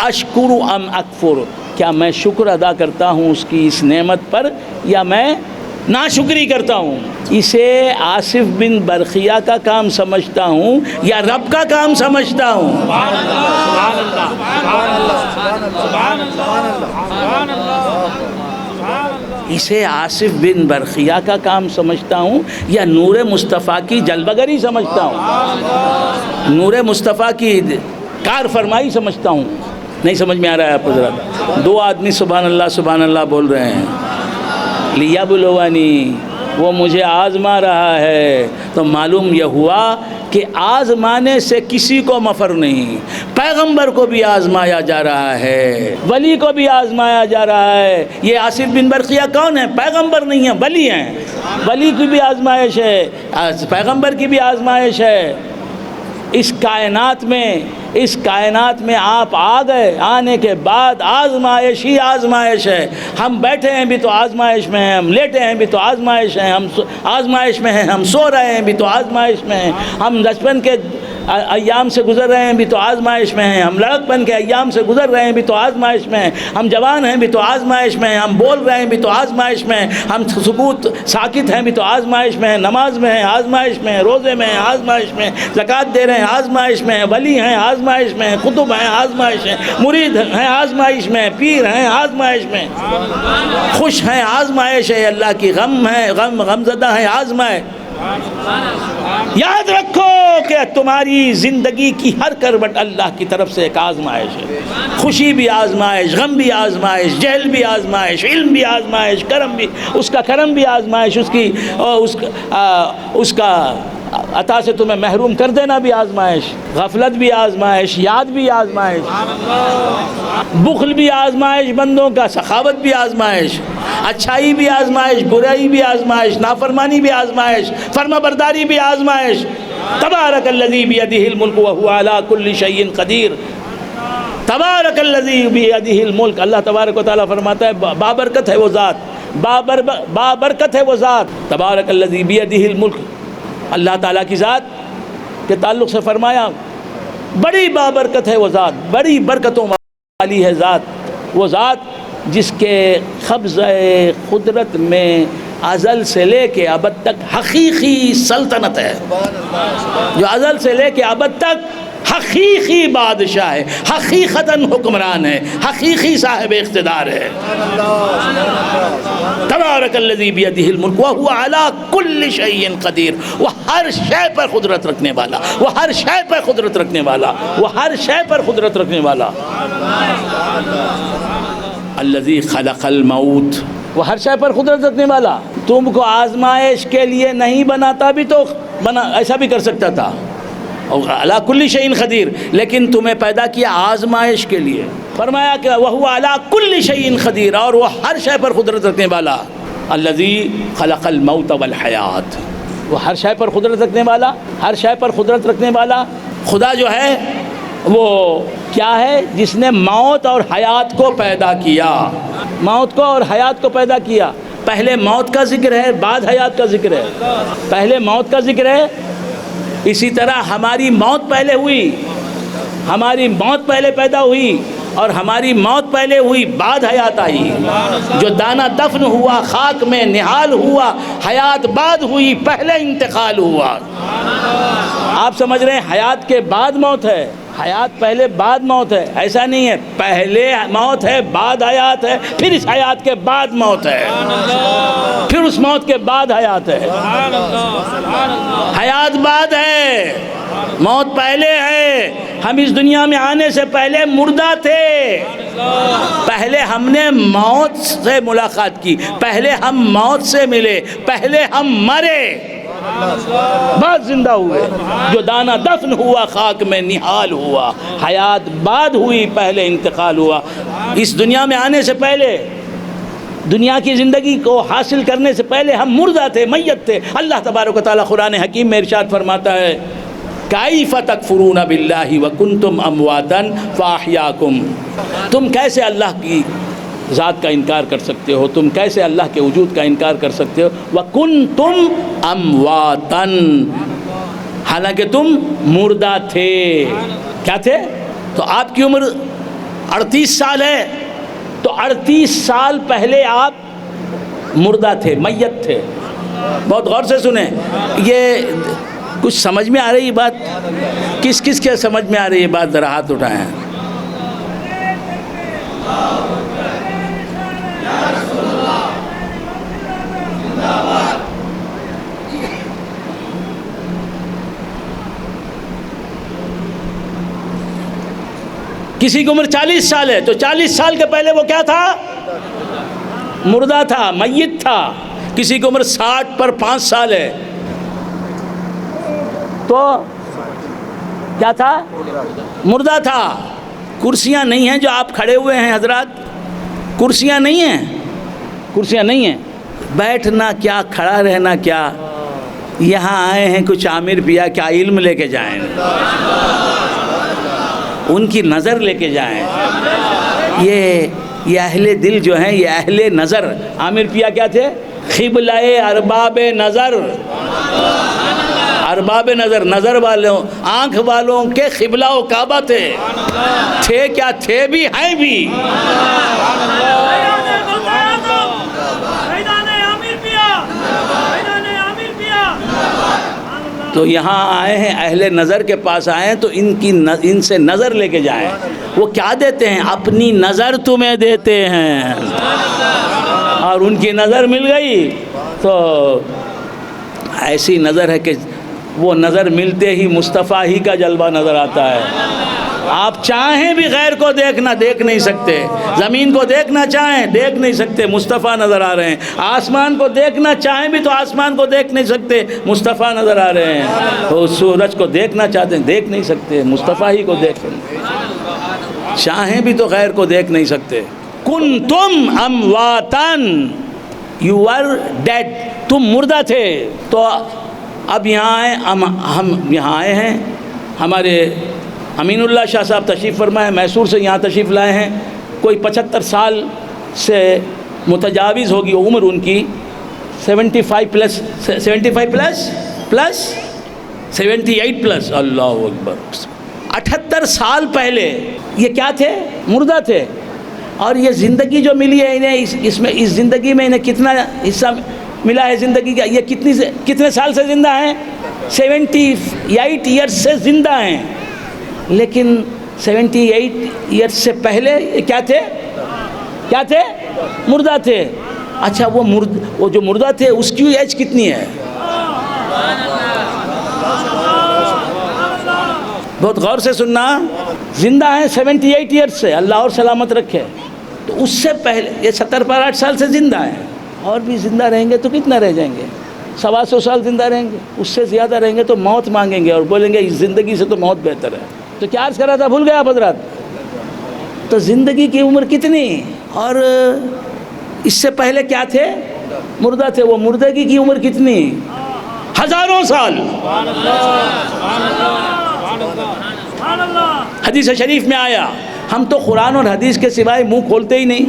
اشکر ام اکفر، کیا میں شکر ادا کرتا ہوں اس کی اس نعمت پر یا میں ناشکری کرتا ہوں؟ اسے آصف بن برقیہ کا کام سمجھتا ہوں یا رب کا کام سمجھتا ہوں؟ اسے آصف بن برقیہ کا کام سمجھتا ہوں یا نور مصطفیٰ کی جلوگری سمجھتا ہوں، نور مصطفیٰ کی کار فرمائی سمجھتا ہوں؟ نہیں سمجھ میں آ رہا ہے آپ حضرات؟ 2 آدمی سبحان اللہ بول رہے ہیں، لیبلونی، وہ مجھے آزما رہا ہے۔ تو معلوم یہ ہوا کہ آزمانے سے کسی کو مفر نہیں، پیغمبر کو بھی آزمایا جا رہا ہے، ولی کو بھی آزمایا جا رہا ہے۔ یہ آصف بن برقیہ کون ہے؟ پیغمبر نہیں ہیں، ولی ہیں۔ ولی کی بھی آزمائش ہے، پیغمبر کی بھی آزمائش ہے۔ اس کائنات میں آپ آ گئے، آنے کے بعد آزمائش ہی آزمائش ہے۔ ہم بیٹھے ہیں بھی تو آزمائش میں ہیں، ہم لیٹے ہیں بھی تو آزمائش ہیں، ہم آزمائش میں ہیں، ہم سو رہے ہیں بھی تو آزمائش میں ہیں، ہم بچپن کے ایام سے گزر رہے ہیں بھی تو آزمائش میں ہیں، ہم لڑکپن کے ایام سے گزر رہے ہیں بھی تو آزمائش میں ہیں، ہم جوان ہیں بھی تو آزمائش میں ہیں، ہم بول رہے ہیں بھی تو آزمائش میں ہیں، ہم ساکت ہیں بھی تو آزمائش میں ہیں، نماز میں ہیں آزمائش میں ہیں، روزے میں ہیں آزمائش میں ہیں، زکوٰۃ دے رہے ہیں آزمائش میں ہیں، ولی ہیں آزمائش میں ہیں، قطب ہیں آزمائش ہیں، مرید ہیں آزمائش میں ہیں، پیر ہیں آزمائش میں ہیں، خوش ہیں آزمائش ہے اللہ کی، غم زدہ ہیں آزمائش۔ یاد رکھو کہ تمہاری زندگی کی ہر کروٹ اللہ کی طرف سے ایک آزمائش ہے، خوشی بھی آزمائش، غم بھی آزمائش، جہل بھی آزمائش، علم بھی آزمائش، کرم بھی، اس کا کرم بھی آزمائش، اس کا عطا سے تمہیں محروم کر دینا بھی آزمائش، غفلت بھی آزمائش، یاد بھی آزمائش، بخل بھی آزمائش بندوں کا، سخاوت بھی آزمائش، اچھائی بھی آزمائش، برائی بھی آزمائش، نافرمانی بھی آزمائش، فرما برداری بھی آزمائش۔ تبارک الذی بیدہ الملک وہو علی کل شیء قدیر، تبارک الذی بیدہ الملک، اللہ تبارک و تعالیٰ فرماتا ہے بابرکت ہے وہ ذات، بابرکت ہے وہ ذات، تبارک الذی بیدہ الملک، اللہ تعالیٰ کی ذات کے تعلق سے فرمایا بڑی بابرکت ہے وہ ذات، بڑی برکتوں والی ہے ذات، وہ ذات جس کے قبضہ قدرت میں ازل سے لے کے ابد تک حقیقی سلطنت ہے، جو ازل سے لے کے ابد تک حقیقی بادشاہ ہے، حقیقتاً حکمران ہے، حقیقی صاحب اقتدار ہے۔ تبارک الذی بیدہ الملک وہو علی کل شیء قدیر، وہ ہر شے پر قدرت رکھنے والا، وہ ہر شے پر قدرت رکھنے والا، وہ ہر شے پر قدرت رکھنے والا۔ الذی خلق الموت، وہ ہر شے پر قدرت رکھنے والا، تم کو آزمائش کے لیے نہیں بناتا بھی تو ایسا بھی کر سکتا تھا، علی کل شیء قدیر، لیکن تمہیں پیدا کیا آزمائش کے لیے، فرمایا کہ وہو علی کل شیء قدیر، اور وہ ہر شے پر قدرت رکھنے والا۔ الذی خلق الموت والحیات، وہ ہر شے پر قدرت رکھنے والا، ہر شے پر قدرت رکھنے والا خدا جو ہے وہ کیا ہے؟ جس نے موت اور حیات کو پیدا کیا، موت کو اور حیات کو پیدا کیا۔ پہلے موت کا ذکر ہے، بعد حیات کا ذکر ہے، پہلے موت کا ذکر ہے، اسی طرح ہماری موت پہلے ہوئی، ہماری موت پہلے پیدا ہوئی، اور ہماری موت پہلے ہوئی بعد حیات آئی۔ جو دانہ دفن ہوا خاک میں نہال ہوا، حیات بعد ہوئی، پہلے انتقال ہوا۔ آپ سمجھ رہے ہیں حیات کے بعد موت ہے، حیات پہلے بعد موت ہے، ایسا نہیں ہے، پہلے موت ہے بعد حیات ہے، پھر اس حیات کے بعد موت ہے، پھر اس موت کے بعد حیات ہے۔ حیات بعد ہے، موت پہلے ہے۔ ہم اس دنیا میں آنے سے پہلے مردہ تھے، پہلے ہم نے موت سے ملاقات کی، پہلے ہم موت سے ملے، پہلے ہم مرے بعد زندہ ہوئے۔ جو دانہ دفن ہوا خاک میں نہال ہوا، حیات بعد ہوئی، پہلے انتقال ہوا۔ اس دنیا میں آنے سے پہلے، دنیا کی زندگی کو حاصل کرنے سے پہلے ہم مردہ تھے، میت تھے۔ اللہ تبارک و تعالیٰ قرآن حکیم میں ارشاد فرماتا ہے کیف تکفرون باللہ وکنتم امواتا فاحیاکم، تم کیسے اللہ کی ذات کا انکار کر سکتے ہو، تم کیسے اللہ کے وجود کا انکار کر سکتے ہو، وکنتم امواتا، حالانکہ تم مردہ تھے۔ کیا تھے؟ تو آپ کی عمر 38 سال ہے، تو 38 سال پہلے آپ مردہ تھے، میت تھے۔ بہت غور سے سنیں، یہ کچھ سمجھ میں آ رہی ہے بات؟ کس کس کے سمجھ میں آ رہی ہے بات؟ ذرا ہاتھ اٹھائیں۔ کسی کی عمر 40 سال ہے، تو 40 سال کے پہلے وہ کیا تھا؟ مردہ تھا، میت تھا، کسی کی عمر 60 پر 5 سال ہے، تو کیا تھا؟ مردہ تھا۔ کرسیاں نہیں ہیں جو آپ کھڑے ہوئے ہیں حضرات، کرسیاں نہیں ہیں، کرسیاں نہیں ہیں، بیٹھنا کیا، کھڑا رہنا کیا، یہاں آئے ہیں کچھ عامر پیا، کیا علم لے کے جائیں، ان کی نظر لے کے جائیں۔ یہ اہل دل جو ہیں، یہ اہل نظر، عامر پیا کیا تھے؟ قبلہ ارباب نظر، ارباب نظر، نظر والوں، آنکھ والوں کے قبلہ و کعبہ تھے کیا، تھے بھی ہیں بھی۔ تو یہاں آئے ہیں، اہل نظر کے پاس آئے ہیں، تو ان سے نظر لے کے جائیں۔ وہ کیا دیتے ہیں؟ اپنی نظر تمہیں دیتے ہیں، اور ان کی نظر مل گئی تو ایسی نظر ہے کہ وہ نظر ملتے ہی مصطفیٰ ہی کا جلوہ نظر آتا ہے۔ آپ چاہیں بھی غیر کو دیکھنا، دیکھ نہیں سکتے، زمین کو دیکھنا چاہیں دیکھ نہیں سکتے، مصطفیٰ نظر آ رہے ہیں، آسمان کو دیکھنا چاہیں بھی تو آسمان کو دیکھ نہیں سکتے، مصطفیٰ نظر آ رہے ہیں، تو سورج کو دیکھنا چاہتے ہیں دیکھ نہیں سکتے، مصطفیٰ ہی کو دیکھیں، چاہیں بھی تو غیر کو دیکھ نہیں سکتے۔ کنتم امواتن، یو آر ڈیڈ، تم مردہ تھے۔ تو اب یہاں آئے، ہم یہاں آئے ہیں، ہمارے امین اللہ شاہ صاحب تشریف فرمائے، میسور سے یہاں تشریف لائے ہیں، کوئی 75 سال سے متجاوز ہوگی عمر ان کی، 75 پلس 78 پلس، اللہ اکبر، 78 سال پہلے یہ کیا تھے؟ مردہ تھے۔ اور یہ زندگی جو ملی ہے انہیں، اس زندگی میں انہیں کتنا حصہ ملا ہے زندگی کا؟ یہ کتنے سال سے زندہ ہیں؟ 78 ایئرس سے زندہ ہیں، لیکن 78 ایئرس سے پہلے کیا تھے؟ کیا تھے؟ مردہ تھے۔ اچھا وہ جو مردہ تھے اس کی ایج کتنی ہے؟ بہت غور سے سننا، زندہ ہیں 78 ایئرس سے، اللہ اور سلامت رکھے۔ تو اس سے پہلے یہ 70 پر 8 سال سے زندہ ہیں، اور بھی زندہ رہیں گے تو کتنا رہ جائیں گے؟ 125 سال زندہ رہیں گے، اس سے زیادہ رہیں گے تو موت مانگیں گے اور بولیں گے اس زندگی سے تو موت بہتر ہے۔ تو کیا عرض کر رہا تھا، بھول گیا آپ حضرات؟ تو زندگی کی عمر کتنی، اور اس سے پہلے کیا تھے؟ مردہ تھے۔ وہ مردگی کی عمر کتنی؟ ہزاروں سال۔ حدیث شریف میں آیا، ہم تو قرآن اور حدیث کے سوائے منہ کھولتے ہی نہیں۔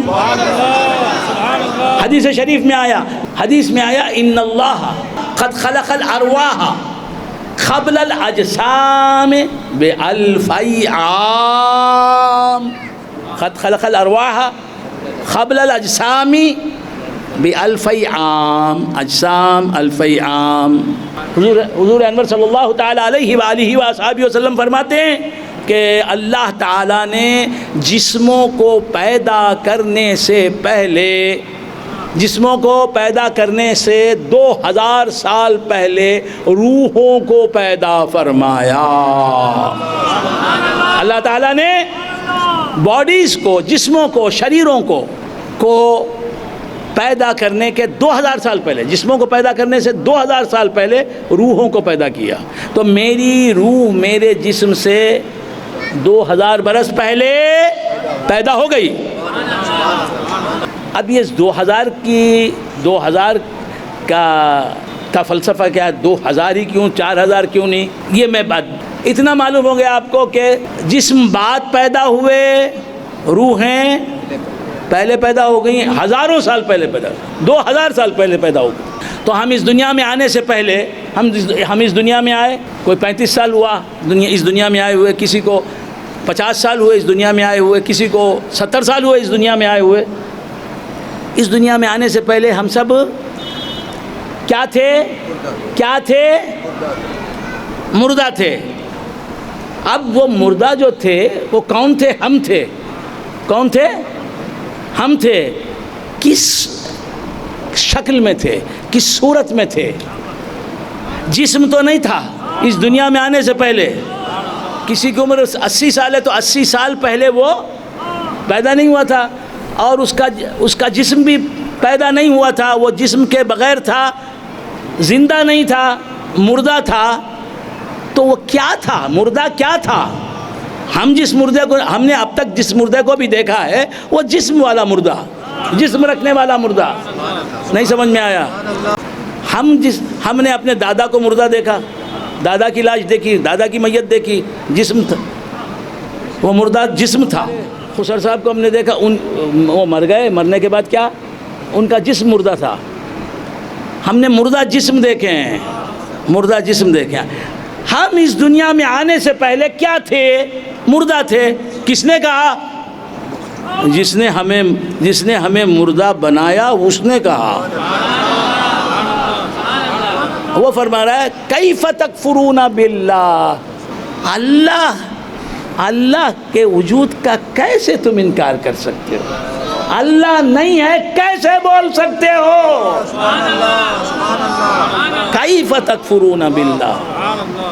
حدیث شریف میں آیا، ان اللہ قد خلق الارواح قبل الاجسام بألف عام، قد خلق الارواح قبل الاجسام بألف عام، اجسام 1000 عام۔ حضور انور صلی اللہ تعالی علیہ وآلہ وآصحابہ وسلم فرماتے ہیں کہ اللہ تعالیٰ نے جسموں کو پیدا کرنے سے پہلے، جسموں کو پیدا کرنے سے 2000 سال پہلے روحوں کو پیدا فرمایا۔ اللہ تعالیٰ نے باڈیز کو، جسموں کو، شریروں کو پیدا کرنے کے 2000 سال پہلے، جسموں کو پیدا کرنے سے 2000 سال پہلے روحوں کو پیدا کیا۔ تو میری روح میرے جسم سے 2000 برس پہلے پیدا ہو گئی۔ اب یہ 2000 کا فلسفہ کیا ہے؟ 2000 ہی کیوں، 4000 کیوں نہیں؟ یہ میں بات اتنا معلوم ہو گیا آپ کو کہ جسم بعد پیدا ہوئے، روحیں پہلے پیدا ہو گئی، ہزاروں سال پہلے پیدا، 2000 سال پہلے پیدا ہو گئی۔ تو ہم اس دنیا میں آنے سے پہلے، ہم اس دنیا میں آئے، کوئی 35 سال ہوا اس دنیا میں آئے ہوئے، کسی کو 50 سال ہوئے اس دنیا میں آئے ہوئے، کسی کو 70 سال ہوئے اس دنیا میں آئے ہوئے۔ اس دنیا میں آنے سے پہلے ہم سب کیا تھے؟ مردہ تھے۔ اب وہ مردہ جو تھے وہ کون تھے؟ ہم تھے۔ کون تھے؟ ہم تھے۔ کس شکل میں تھے؟ کس صورت میں تھے؟ جسم تو نہیں تھا اس دنیا میں آنے سے پہلے۔ کسی کی عمر 80 سال ہے تو 80 سال پہلے وہ پیدا نہیں ہوا تھا، اور اس کا جسم بھی پیدا نہیں ہوا تھا، وہ جسم کے بغیر تھا، زندہ نہیں تھا، مردہ تھا، تو وہ کیا تھا؟ مردہ کیا تھا؟ ہم جس مردے کو، ہم نے اب تک جس مردے کو بھی دیکھا ہے وہ جسم والا مردہ، جسم رکھنے والا مردہ. نہیں سمجھ میں آیا؟ ہم نے اپنے دادا کو مردہ دیکھا، دادا کی لاش دیکھی، دادا کی میت دیکھی، جسم تھا، وہ مردہ جسم تھا. خسر صاحب کو ہم نے دیکھا، وہ مر گئے، مرنے کے بعد کیا؟ ان کا جسم مردہ تھا. ہم نے مردہ جسم دیکھے ہیں، مردہ جسم دیکھے ہیں. ہم اس دنیا میں آنے سے پہلے کیا تھے؟ مردہ تھے. کس نے کہا؟ جس نے ہمیں مردہ بنایا اس نے کہا. وہ فرما رہا ہے کیف تکفرون باللہ، اللہ کے وجود کا کیسے تم انکار کر سکتے ہو؟ اللہ نہیں ہے کیسے بول سکتے ہو؟ کیف تکفرون باللہ،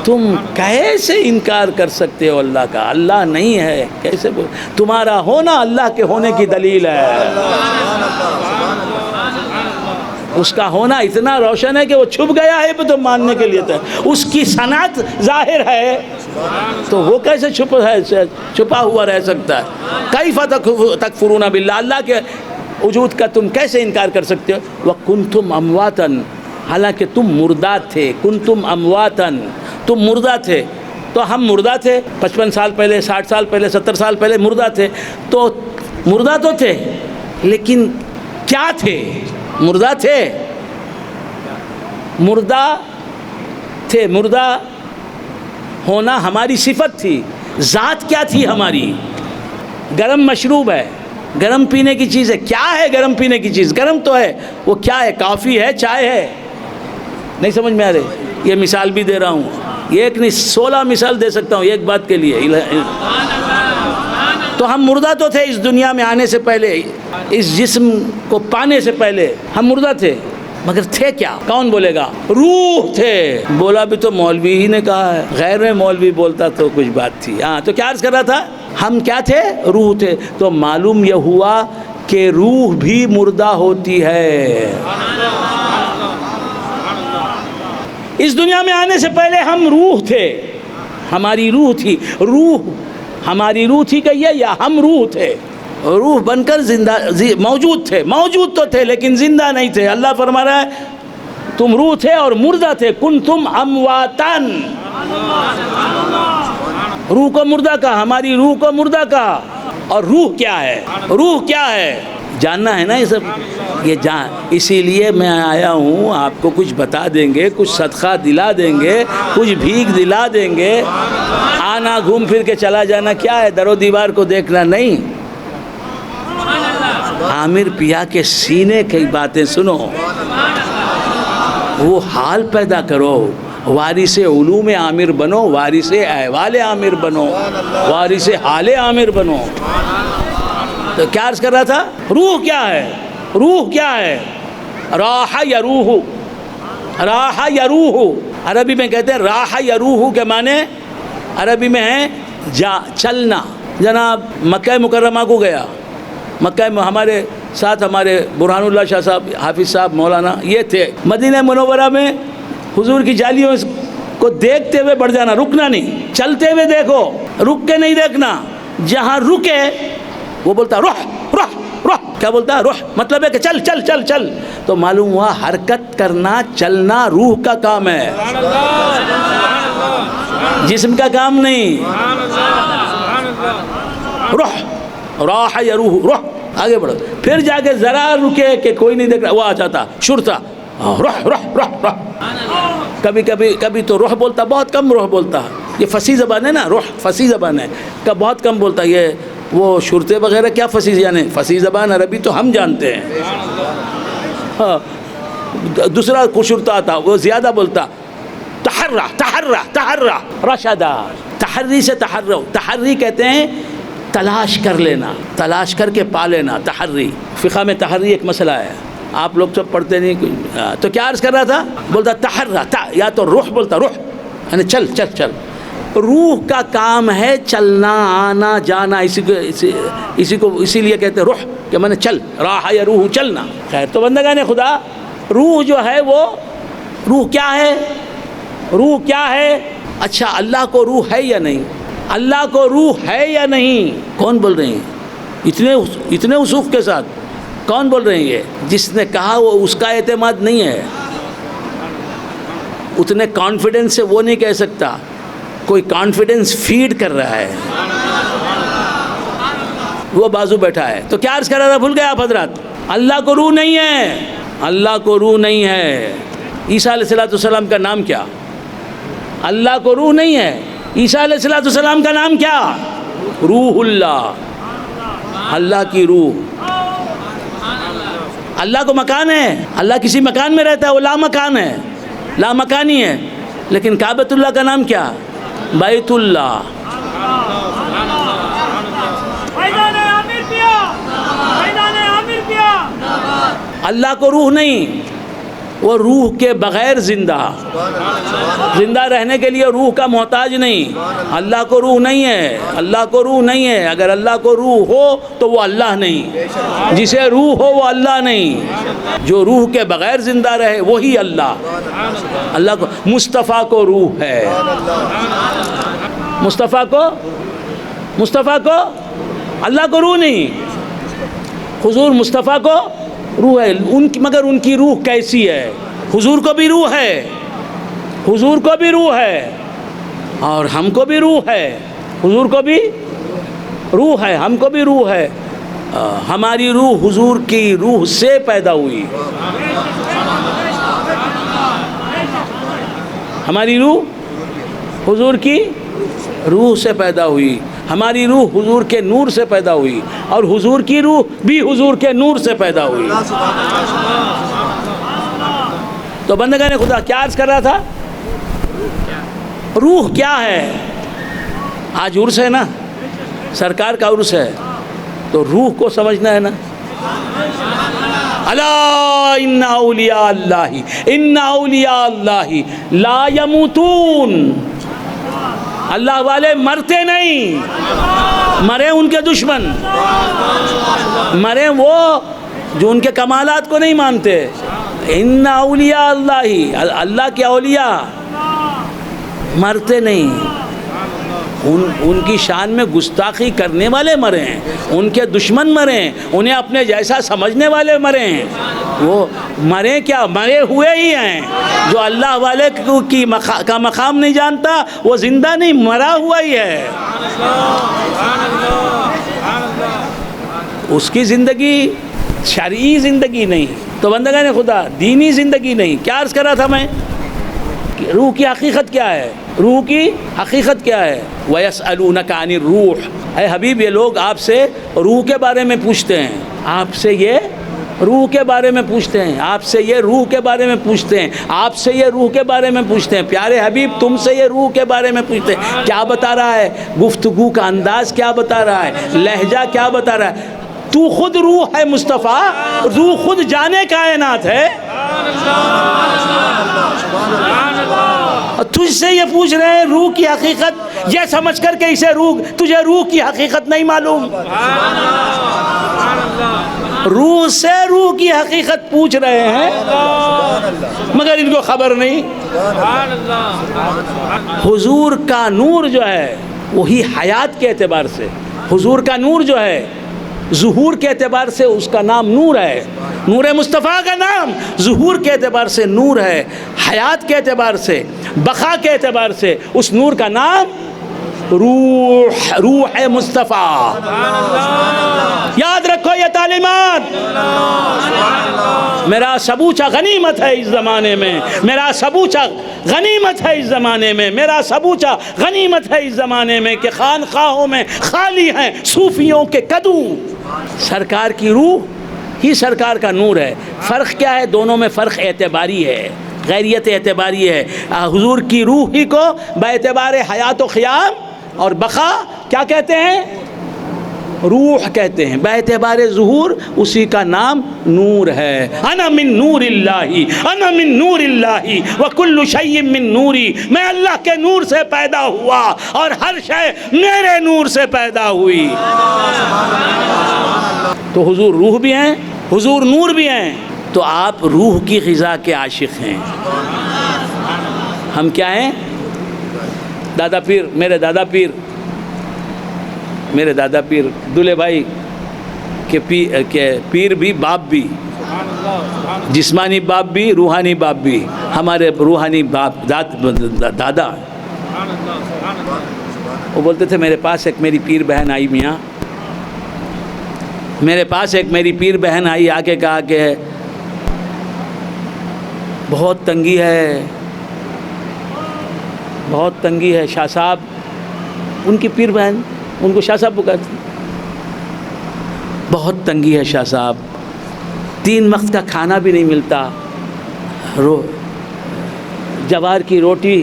تم کیسے انکار کر سکتے ہو اللہ کا؟ اللہ نہیں ہے کیسے بول؟ تمہارا ہونا اللہ کے ہونے کی دلیل ہے. اس کا ہونا اتنا روشن ہے کہ وہ چھپ گیا ہے تو ماننے کے لیے تھا. اس کی صنعت ظاہر ہے تو وہ کیسے چھپا ہوا رہ سکتا ہے؟ کیف تکفرون باللہ، اللہ کے وجود کا تم کیسے انکار کر سکتے ہو؟ وَكُنْتُمْ أَمْوَاتًا، حالانکہ تم مردہ تھے. کنتم امواتن، تم مردہ تھے. تو ہم مردہ تھے 55 سال پہلے، 60 سال پہلے، 70 سال پہلے مردہ تھے. تو مردہ تو تھے لیکن کیا تھے؟ مردہ تھے، مردہ ہونا ہماری صفت تھی. ذات کیا تھی ہماری؟ گرم مشروب ہے، گرم پینے کی چیز ہے. کیا ہے گرم پینے کی چیز؟ گرم تو ہے. وہ کیا ہے؟ کافی ہے، چائے ہے؟ نہیں سمجھ میں آ رہی؟ یہ مثال بھی دے رہا ہوں، یہ ایک نہیں 16 مثال دے سکتا ہوں ایک بات کے لیے. تو ہم مردہ تو تھے اس دنیا میں آنے سے پہلے، اس جسم کو پانے سے پہلے ہم مردہ تھے. مگر تھے کیا؟ کون بولے گا؟ روح تھے. بولا بھی تو مولوی ہی نے کہا ہے، غیر میں مولوی بولتا تو کچھ بات تھی. ہاں تو کیا عرض کر رہا تھا؟ ہم کیا تھے؟ روح تھے. تو معلوم یہ ہوا کہ روح بھی مردہ ہوتی ہے. اس دنیا میں آنے سے پہلے ہم روح تھے، ہماری روح تھی. ہماری روح تھی کہ یا ہم روح تھے؟ روح بن کر زندہ موجود تو تھے لیکن زندہ نہیں تھے. اللہ فرما رہا ہے تم روح تھے اور مردہ تھے. کنتم امواتن، روح کو مردہ کہا، ہماری روح کو مردہ کہا. اور روح کیا ہے؟ روح کیا ہے؟ جاننا ہے نا یہ سب. اسی لیے میں آیا ہوں، آپ کو کچھ بتا دیں گے، کچھ صدقہ دلا دیں گے، کچھ بھیک دلا دیں گے. آنا گھوم پھر کے چلا جانا کیا ہے؟ در و دیوار کو دیکھنا نہیں. عامر پیا کے سینے کی باتیں سنو، وہ حال پیدا کرو. وارث علوم عامر بنو، وارث احوال عامر بنو، وارث حال عامر بنو. تو کیا عرض کر رہا تھا؟ روح کیا ہے؟ روح کیا ہے؟ راح یروح، راح یروح. عربی میں کہتے ہیں راح یروح کے معنی عربی میں ہے چلنا. جناب مکہ مکرمہ کو گیا، مکہ میں ہمارے ساتھ ہمارے برہان اللہ شاہ صاحب، حافظ صاحب، مولانا یہ تھے. مدینہ منورہ میں حضور کی جالیوں کو دیکھتے ہوئے بڑھ جانا، رکنا نہیں. چلتے ہوئے دیکھو، رک کے نہیں دیکھنا. جہاں رکے وہ بولتا روح روح روح. کیا بولتا؟ روح. مطلب ہے کہ چل چل چل چل. تو معلوم ہوا حرکت کرنا، چلنا روح کا کام ہے، جسم کا کام نہیں. روح، راح یروح، روح. آگے بڑھو. پھر جا کے ذرا رکے کہ کوئی نہیں دیکھ رہا، وہ آ جاتا شرطا روح روح روح روح. کبھی تو روح بولتا، بہت کم روح بولتا. یہ فصیح زبان ہے نا، روح فصیح زبان ہے، بہت کم بولتا. یہ وہ شرطے وغیرہ کیا فصیح، یعنی فصیح زبان عربی تو ہم جانتے ہیں. ہاں دوسرا شرطہ تھا وہ زیادہ بولتا. تحرہ تحرہ تحرہ رشدہ. تحری سے تحرو، تحری کہتے ہیں تلاش کر لینا، تلاش کر کے پا لینا. تحری، فقہ میں تحری ایک مسئلہ ہے، آپ لوگ سب پڑھتے نہیں. تو کیا عرض کر رہا تھا؟ بولتا تحرہ، یا تو روح بولتا، روح یعنی چل چل چل. روح کا کام ہے چلنا آنا جانا، اسی لیے کہتے ہیں روح کہ میں نے چل راہ یا روح چلنا. خیر تو بندگان خدا، روح جو ہے وہ روح کیا ہے؟ روح کیا ہے؟ اچھا اللہ کو روح ہے یا نہیں؟ اللہ کو روح ہے یا نہیں؟ کون بول رہے ہیں اتنے وسوخ کے ساتھ؟ کون بول رہے ہیں یہ؟ جس نے کہا وہ اس کا اعتماد نہیں ہے، اتنے کانفیڈنس سے وہ نہیں کہہ سکتا. کوئی کانفیڈنس فیڈ کر رہا ہے، وہ بازو بیٹھا ہے. تو کیا عرض کر رہا تھا؟ بھول گئے آپ حضرات؟ اللہ کو روح نہیں ہے، اللہ کو روح نہیں ہے. عیسیٰ علیہ السلام کا نام کیا؟ اللہ کو روح نہیں ہے. عیسیٰ علیہ السلام کا نام کیا؟ روح اللہ، اللہ کی روح. اللہ کو مکان ہے، اللہ کسی مکان میں رہتا ہے، وہ لا مکان ہے، لا مکانی ہے. لیکن کعبۃ اللہ کا نام کیا؟ بیت اللہ. اللہ کو روح نہیں، وہ روح کے بغیر زندہ رہنے کے لیے روح کا محتاج نہیں. اللہ کو روح نہیں ہے، اللہ کو روح نہیں ہے. اگر اللہ کو روح ہو تو وہ اللہ نہیں، جسے روح ہو وہ اللہ نہیں. جو روح کے بغیر زندہ رہے وہی اللہ. اللہ کو مصطفیٰ کو روح ہے، مصطفیٰ کو اللہ کو روح نہیں. حضور مصطفیٰ کو روح ہے، مگر ان کی روح کیسی ہے؟ حضور کو بھی روح ہے، حضور کو بھی روح ہے اور ہم کو بھی روح ہے. حضور کو بھی روح ہے، ہم کو بھی روح ہے. ہماری روح حضور کی روح سے پیدا ہوئی. ہماری روح حضور کی روح سے پیدا ہوئی. ہماری روح حضور کے نور سے پیدا ہوئی اور حضور کی روح بھی حضور کے نور سے پیدا ہوئی. تو بندگان خدا کیا عرض کر رہا تھا؟ روح کیا ہے؟ آج عرس ہے نا، سرکار کا عرس ہے، تو روح کو سمجھنا ہے نا. الا ان اولیاء اللہ لا یموتون. اللہ والے مرتے نہیں، مرے ان کے دشمن، مرے وہ جو ان کے کمالات کو نہیں مانتے. ان اولیاء اللہ کے اولیاء مرتے نہیں. ان کی شان میں گستاخی کرنے والے مرے ہیں، ان کے دشمن مرے ہیں، انہیں اپنے جیسا سمجھنے والے مرے ہیں. وہ مرے کیا؟ مرے ہوئے ہی ہیں. جو اللہ والے کا مقام نہیں جانتا وہ زندہ نہیں، مرا ہوا ہی ہے. اس کی زندگی شرعی زندگی نہیں. تو بندگان خدا دینی زندگی نہیں. کیا عرض کر رہا تھا میں؟ روح کی حقیقت کیا ہے؟ روح کی حقیقت کیا ہے؟ وَيَسْأَلُونَكَ عَنِ الرُّوحِ. اے حبیب یہ لوگ آپ سے روح کے بارے میں پوچھتے ہیں، آپ سے یہ روح کے بارے میں پوچھتے ہیں، آپ سے یہ روح کے بارے میں پوچھتے ہیں، آپ سے یہ روح کے بارے میں پوچھتے ہیں. پیارے حبیب تم سے یہ روح کے بارے میں پوچھتے ہیں. کیا بتا رہا ہے؟ گفتگو کا انداز کیا بتا رہا ہے؟ لہجہ کیا بتا رہا ہے؟ تو خود روح ہے مصطفیٰ، روح خود جانے کائنات ہے. تجھ سے یہ پوچھ رہے ہیں روح کی حقیقت، یہ سمجھ کر کہ تجھے روح کی حقیقت نہیں معلوم. روح سے روح کی حقیقت پوچھ رہے ہیں مگر ان کو خبر نہیں. حضور کا نور جو ہے وہی حیات کے اعتبار سے، حضور کا نور جو ہے ظہور کے اعتبار سے اس کا نام نور ہے. نور مصطفیٰ کا نام ظہور کے اعتبار سے نور ہے، حیات کے اعتبار سے، بقا کے اعتبار سے اس نور کا نام روح مصطفیٰ. یاد رکھو یہ تعلیمات. میرا سبوچہ غنیمت ہے اس زمانے میں، میرا سبوچہ غنیمت ہے اس زمانے میں، میرا سبوچہ غنیمت ہے اس زمانے میں کہ خانقاہوں میں خالی ہیں صوفیوں کے کدو. سرکار کی روح ہی سرکار کا نور ہے. فرق کیا ہے؟ دونوں میں فرق اعتباری ہے، غیریت اعتباری ہے. حضور کی روح ہی کو باعتبار حیات و قیام اور بقا کیا کہتے ہیں؟ روح کہتے ہیں، باعتبار ظہور اسی کا نام نور ہے۔ انا من نور اللہ، انا من نور اللہ وکل شیء من نوری، میں اللہ کے نور سے پیدا ہوا اور ہر شے میرے نور سے پیدا ہوئی۔ تو حضور روح بھی ہیں، حضور نور بھی ہیں، تو آپ روح کی غذا کے عاشق ہیں۔ ہم کیا ہیں؟ دادا پیر، میرے دادا پیر دولے بھائی کے پیر بھی باپ بھی، جسمانی باپ بھی روحانی باپ بھی، ہمارے روحانی باپ دادا۔ وہ بولتے تھے میرے پاس ایک میری پیر بہن آئی میاں، میرے پاس ایک میری پیر بہن آئی، آ کے کہا کہ بہت تنگی ہے، بہت تنگی ہے شاہ صاحب۔ ان کی پیر بہن ان کو شاہ صاحب پکارتی، بہت تنگی ہے شاہ صاحب، 3 وقت کا کھانا بھی نہیں ملتا، جوار کی روٹی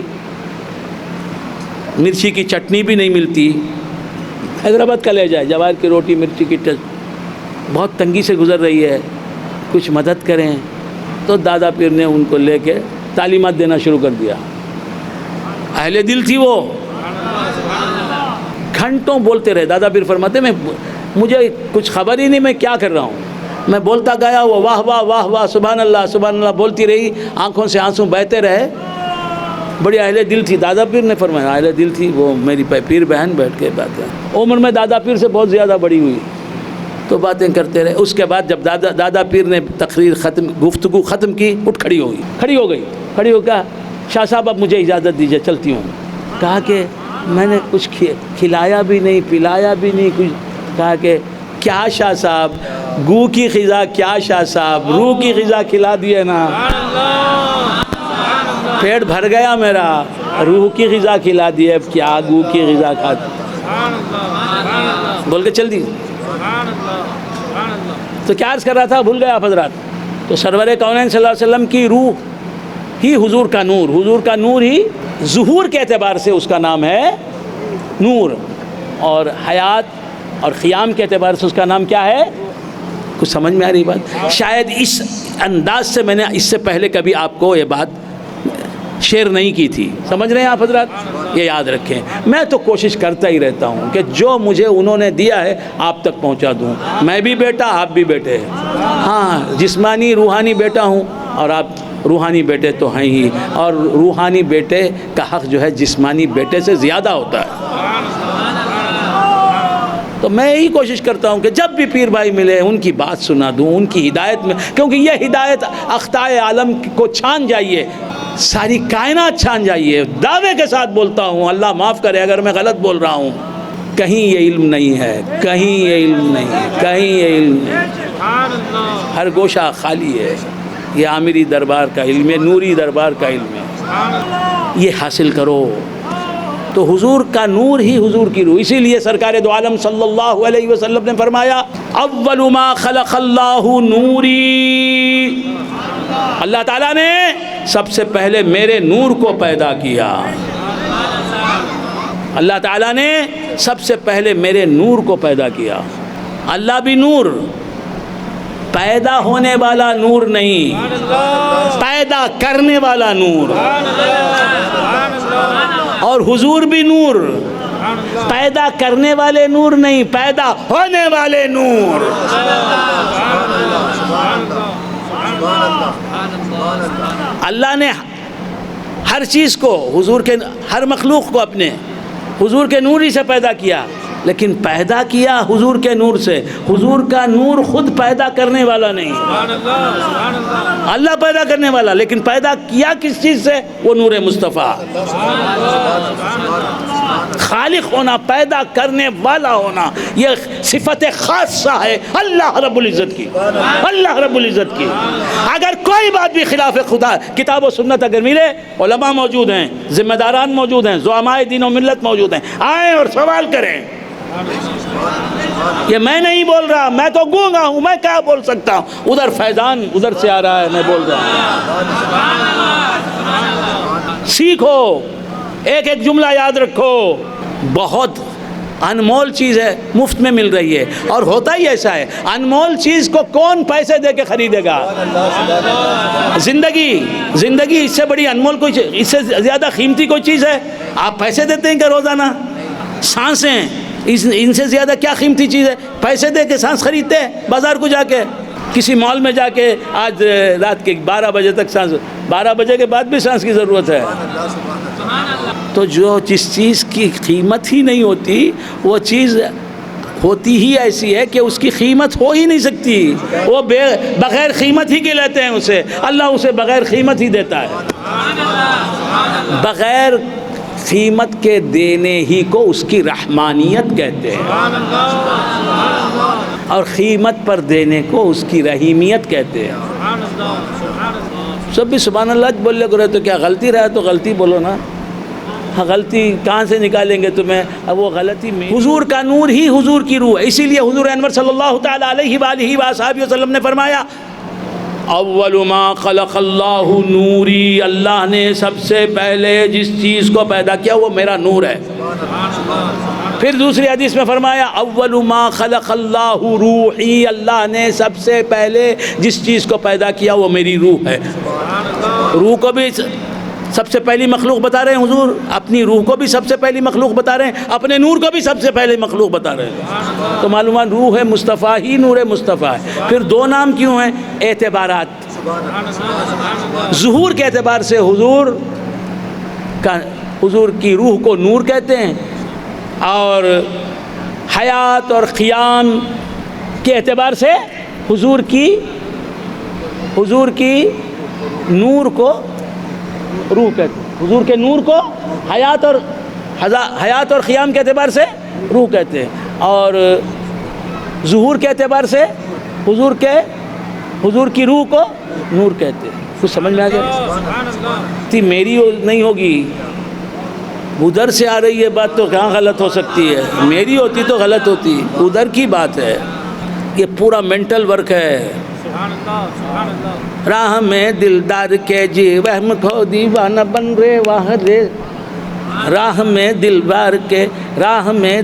مرچی کی چٹنی بھی نہیں ملتی، حیدرآباد کا لے جائے، جوار کی روٹی مرچی کی بہت تنگی سے گزر رہی ہے، کچھ مدد کریں۔ تو دادا پیر نے ان کو لے کے تعلیمات دینا شروع کر دیا۔ اہل دل تھی وہ، گھنٹوں بولتے رہے۔ دادا پیر فرماتے مجھے کچھ خبر ہی نہیں میں کیا کر رہا ہوں، میں بولتا گیا، وہ واہ واہ واہ واہ سبحان اللہ بولتی رہی، آنکھوں سے آنسو بہتے رہے۔ بڑی اہل دل تھی، دادا پیر نے فرمایا اہل دل تھی وہ، میری پیر بہن بیٹھ کے باتیں، عمر میں دادا پیر سے بہت زیادہ بڑی ہوئی، تو باتیں کرتے رہے۔ اس کے بعد جب دادا پیر نے تقریر گفتگو ختم کی، اٹھ کھڑی ہو کہا شاہ صاحب اب مجھے اجازت دیجیے، چلتی ہوں۔ کہا کہ میں نے کچھ کھلایا بھی نہیں پلایا بھی نہیں کچھ۔ کہا کہ کیا شاہ صاحب، گو کی غذا کیا شاہ صاحب، روح کی غذا کھلا دیے نا، پیٹ بھر گیا میرا، روح کی غذا کھلا دیے، اب کیا گو کی غذا کھاتی بول کے چل دی۔ تو کیا عرض کر رہا تھا، بھول گیا آپ حضرات۔ تو سرور کونین صلی اللہ علیہ وسلم کی روح ہی حضور کا نور، حضور کا نور ہی ظہور کے اعتبار سے اس کا نام ہے نور، اور حیات اور قیام کے اعتبار سے اس کا نام کیا ہے؟ کچھ سمجھ میں آ رہی بات؟ شاید اس انداز سے میں نے اس سے پہلے کبھی آپ کو یہ بات شیئر نہیں کی تھی، سمجھ رہے ہیں آپ حضرات؟ یہ یاد رکھیں، میں تو کوشش کرتا ہی رہتا ہوں کہ جو مجھے انہوں نے دیا ہے آپ تک پہنچا دوں۔ میں بھی بیٹا، آپ بھی بیٹے ہیں، ہاں جسمانی روحانی بیٹا ہوں، اور آپ روحانی بیٹے تو ہیں ہی، اور روحانی بیٹے کا حق جو ہے جسمانی بیٹے سے زیادہ ہوتا ہے۔ تو میں یہی کوشش کرتا ہوں کہ جب بھی پیر بھائی ملے ان کی بات سنا دوں، ان کی ہدایت میں، کیونکہ یہ ہدایت اخطائے عالم کو چھان جائیے، ساری کائنات چھان جائیے۔ دعوے کے ساتھ بولتا ہوں، اللہ معاف کرے اگر میں غلط بول رہا ہوں، کہیں یہ علم نہیں ہے، کہیں یہ علم نہیں ہے، کہیں یہ علم نہیں، ہر گوشہ خالی ہے۔ یہ عامری دربار کا علم ہے، نوری دربار کا علم ہے، یہ حاصل کرو۔ تو حضور کا نور ہی حضور کی روح، اسی لیے سرکار دو عالم صلی اللہ علیہ وسلم نے فرمایا اول ما خلق اللہ نوری، اللہ تعالیٰ نے سب سے پہلے میرے نور کو پیدا کیا، اللہ تعالیٰ نے سب سے پہلے میرے نور کو پیدا کیا۔ اللہ بھی نور، پیدا ہونے والا نور نہیں، پیدا کرنے والا نور، اور حضور بھی نور، پیدا کرنے والے نور نہیں، پیدا ہونے والے نور۔ اللہ نے ہر چیز کو، حضور کے ہر مخلوق کو اپنے حضور کے نور ہی سے پیدا کیا، لیکن پیدا کیا حضور کے نور سے۔ حضور کا نور خود پیدا کرنے والا نہیں، اللہ پیدا کرنے والا، لیکن پیدا کیا کس چیز سے؟ وہ نور مصطفیٰ۔ خالق ہونا، پیدا کرنے والا ہونا، یہ صفت خاصہ ہے اللہ رب العزت کی، اللہ رب العزت کی۔ اگر کوئی بات بھی خلاف خدا، کتاب و سنت اگر ملے، علماء موجود ہیں، ذمہ داران موجود ہیں، زعماء دین و ملت موجود ہیں، آئیں اور سوال کریں۔ یہ میں نہیں بول رہا، میں تو گونگا ہوں، میں کیا بول سکتا ہوں؟ ادھر فیضان ادھر سے آ رہا ہے، میں بول رہا ہوں۔ سیکھو، ایک ایک جملہ یاد رکھو۔ بہت انمول چیز ہے، مفت میں مل رہی ہے، اور ہوتا ہی ایسا ہے، انمول چیز کو کون پیسے دے کے خریدے گا؟ زندگی اس سے بڑی انمول کوئی چیز، اس سے زیادہ قیمتی کوئی چیز ہے؟ آپ پیسے دیتے ہیں کہ روزانہ؟ سانسیں ان سے زیادہ کیا قیمتی چیز ہے؟ پیسے دے کے سانس خریدتے ہیں بازار کو جا کے، کسی مال میں جا کے آج رات کے 12 بجے تک سانس، 12 بجے کے بعد بھی سانس کی ضرورت ہے۔ تو جو جس چیز کی قیمت ہی نہیں ہوتی وہ چیز ہوتی ہی ایسی ہے کہ اس کی قیمت ہو ہی نہیں سکتی، وہ بغیر قیمت ہی کے لیتے ہیں اسے، اللہ اسے بغیر قیمت ہی دیتا ہے۔ بغیر قیمت کے دینے ہی کو اس کی رحمانیت کہتے ہیں، اور قیمت پر دینے کو اس کی رحیمیت کہتے ہیں۔ سب بھی سبحان اللہ بول لے کرے، تو کیا غلطی رہا تو غلطی بولو نا، غلطی کہاں سے نکالیں گے تمہیں؟ اب وہ غلطی میں حضور کا نور ہی حضور کی روح ہے، اسی لیے حضور انور صلی اللہ تعالیٰ علیہ وآلہ وآصحابہ وسلم نے فرمایا اول ما خلق اللہ نوری، اللہ نے سب سے پہلے جس چیز کو پیدا کیا وہ میرا نور ہے۔ پھر دوسری حدیث میں فرمایا اول ما خلق اللہ روحی، اللہ نے سب سے پہلے جس چیز کو پیدا کیا وہ میری روح ہے۔ روح کو بھی سب سے پہلی مخلوق بتا رہے ہیں حضور، اپنی روح کو بھی سب سے پہلی مخلوق بتا رہے ہیں، اپنے نور کو بھی سب سے پہلی مخلوق بتا رہے ہیں۔ تو معلومات روح مصطفیٰ ہی نور مصطفیٰ ہے۔ پھر دو نام کیوں ہیں؟ اعتبارات، ظہور کے اعتبار سے حضور کی روح کو نور کہتے ہیں، اور حیات اور قیام کے اعتبار سے حضور کی نور کو روح کہتے ہیں، حضور کے نور کو حیات اور قیام کے اعتبار سے روح کہتے ہیں، اور ظہور کے اعتبار سے حضور کی روح کو نور کہتے ہیں۔ کچھ سمجھ میں آ گیا؟ میری نہیں ہوگی، ادھر سے آ رہی ہے بات، تو کہاں غلط ہو سکتی ہے؟ میری ہوتی تو غلط ہوتی، ادھر کی بات ہے، یہ پورا مینٹل ورک ہے۔ راہ میں دلدار کے جی وہم کھو دیوانہ بن رے واہ رے، راہ میں